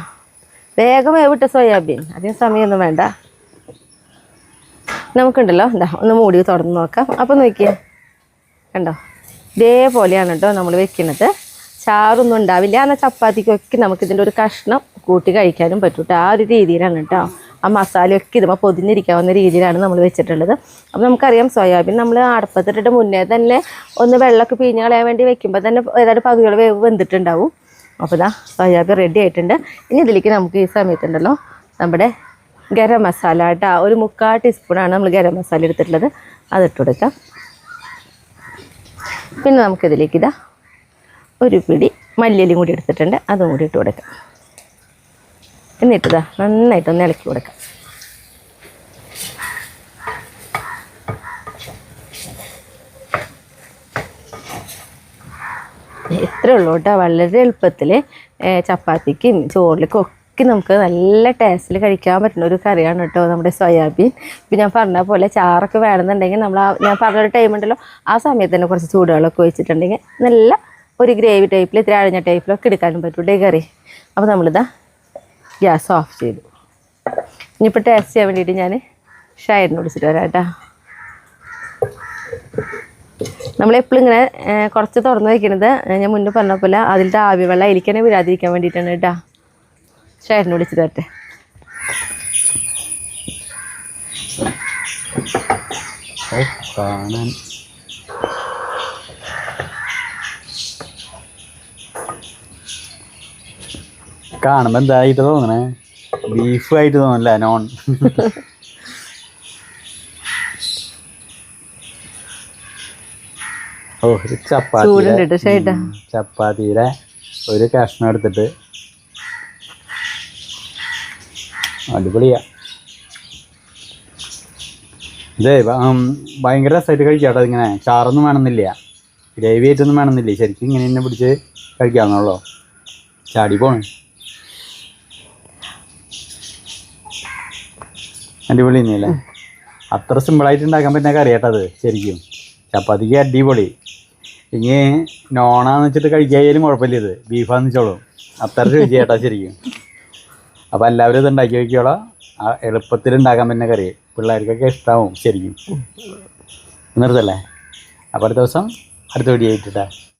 വേഗം വേവിട്ട സോയാബീൻ അധികം സമയമൊന്നും വേണ്ട. നമുക്കുണ്ടല്ലോ എന്താ ഒന്ന് മൂടി തുറന്ന് നോക്കാം. അപ്പോൾ നോക്കിയേ കണ്ടോ ഇതേപോലെയാണ് കേട്ടോ നമ്മൾ വെക്കുന്നത്. ചാറൊന്നും ഉണ്ടാവില്ല. എന്നാൽ ചപ്പാത്തിക്കൊക്കെ നമുക്കിതിൻ്റെ ഒരു കഷ്ണം കൂട്ടി കഴിക്കാനും പറ്റും കേട്ടോ. ആ ഒരു രീതിയിലാണ് കേട്ടോ. ആ മസാലയൊക്കെ ഇതുമ്പോൾ പൊതിഞ്ഞിരിക്കാവുന്ന രീതിയിലാണ് നമ്മൾ വെച്ചിട്ടുള്ളത്. അപ്പോൾ നമുക്കറിയാം സോയാബീൻ നമ്മൾ അടപ്പത്തിട്ടിട്ട് മുന്നേ തന്നെ ഒന്ന് വെള്ളമൊക്കെ പിഴിഞ്ഞ് കളയാൻ വേണ്ടി വെക്കുമ്പോൾ തന്നെ ഏതാണ്ട് പകുതികൾ വേവ് വെന്തിട്ടുണ്ടാവും. അപ്പോൾ ഇതാ സോയാബീൻ റെഡി ആയിട്ടുണ്ട്. ഇനി ഇതിലേക്ക് നമുക്ക് ഈ സമയത്തുണ്ടല്ലോ നമ്മുടെ ഗരം മസാല കേട്ടോ. ഒരു 3/4 ടീസ്പൂണാണ് നമ്മൾ ഗരം മസാല എടുത്തിട്ടുള്ളത്. അതിട്ട് കൊടുക്കാം. പിന്നെ നമുക്കിതിലേക്ക് ഇതാ ഒരു പിടി മല്ലിയിലയും കൂടി എടുത്തിട്ടുണ്ട്. അതും കൂടി ഇട്ട് കൊടുക്കാം. എന്നിട്ടിതാ നന്നായിട്ടൊന്ന് ഇളക്കി കൊടുക്കാം. ഇത്രയേ ഉള്ളൂ കേട്ടോ. വളരെ എളുപ്പത്തിൽ ചപ്പാത്തിക്കും ചോറിലേക്കും ഒക്കെ നമുക്ക് നല്ല ടേസ്റ്റിൽ കഴിക്കാൻ പറ്റുന്ന ഒരു കറിയാണ് കേട്ടോ നമ്മുടെ സോയാബീൻ. ഇപ്പം ഞാൻ പറഞ്ഞ പോലെ ചാറൊക്കെ വേണമെന്നുണ്ടെങ്കിൽ നമ്മൾ ഞാൻ പറഞ്ഞൊരു ടൈം ഉണ്ടല്ലോ ആ സമയത്ത് തന്നെ കുറച്ച് ചൂടുവെള്ളമൊക്കെ ഒഴിച്ചിട്ടുണ്ടെങ്കിൽ നല്ല ഒരു ഗ്രേവി ടൈപ്പിൽ ഇത്തിരി അഴിഞ്ഞ ടൈപ്പിലൊക്കെ എടുക്കാനും പറ്റൂട്ടേ കറി. അപ്പോൾ നമ്മളിതാ ഗ്യാസ് ഓഫ് ചെയ്തു. ഇനിയിപ്പോൾ ടേസ്റ്റ് ചെയ്യാൻ വേണ്ടിയിട്ട് ഞാൻ ഷായറിനെ വിളിച്ചിട്ട് വരാം കേട്ടോ. നമ്മളെപ്പോഴും ഇങ്ങനെ കുറച്ച് തുറന്ന് വയ്ക്കുന്നത് ഞാൻ മുന്നേ പറഞ്ഞ പോലെ അതിലത്തെ ആവി വെള്ളം അതിലേക്കന്നെ വീഴാതിരിക്കാൻ വേണ്ടിയിട്ടാണ് കേട്ടോ. ഷായറിനെ വിളിച്ചിട്ട് വരട്ടെ. കാണുമ്പോ എന്തായിട്ട് തോന്നണേ? ബീഫ് ആയിട്ട് തോന്നല്ല, നോൺ. ഓ ഒരു ചപ്പാത്തിയുടെ ഒരു കഷ്ണം എടുത്തിട്ട് അടിപൊളിയാ. ഇതേ ഭയങ്കര രസമായിട്ട് കഴിക്കാട്ടോ. ഇതിങ്ങനെ ചാറൊന്നും വേണമെന്നില്ല, ഗ്രേവി ആയിട്ടൊന്നും വേണമെന്നില്ല. ശരിക്കും ഇങ്ങനെ തന്നെ പിടിച്ച് കഴിക്കാവുന്നുള്ളൂ. ചാടി പോണ്. അടിപൊളി തന്നെയല്ലേ? അത്ര സിമ്പിളായിട്ട് ഉണ്ടാക്കാൻ പറ്റുന്ന കറിയാട്ടത് ശരിക്കും. ചപ്പാത്തിക്ക് അടിപൊളി. ഇനി നോണാന്ന് വെച്ചിട്ട് കഴിക്കാനും കുഴപ്പമില്ല. ഇത് ബീഫാന്ന് വെച്ചോളും. അത്ര രുചിയാട്ടാ ശരിക്കും. അപ്പോൾ എല്ലാവരും ഇത് ഉണ്ടാക്കി വയ്ക്കോളാം. എളുപ്പത്തിൽ ഉണ്ടാക്കാൻ പറ്റുന്ന കറി പിള്ളേർക്കൊക്കെ ഇഷ്ടമാവും ശരിക്കും. നിർത്തല്ലേ? അപ്പോൾ അടുത്ത ദിവസം അടുത്ത വീഡിയോ ആയിട്ടാ.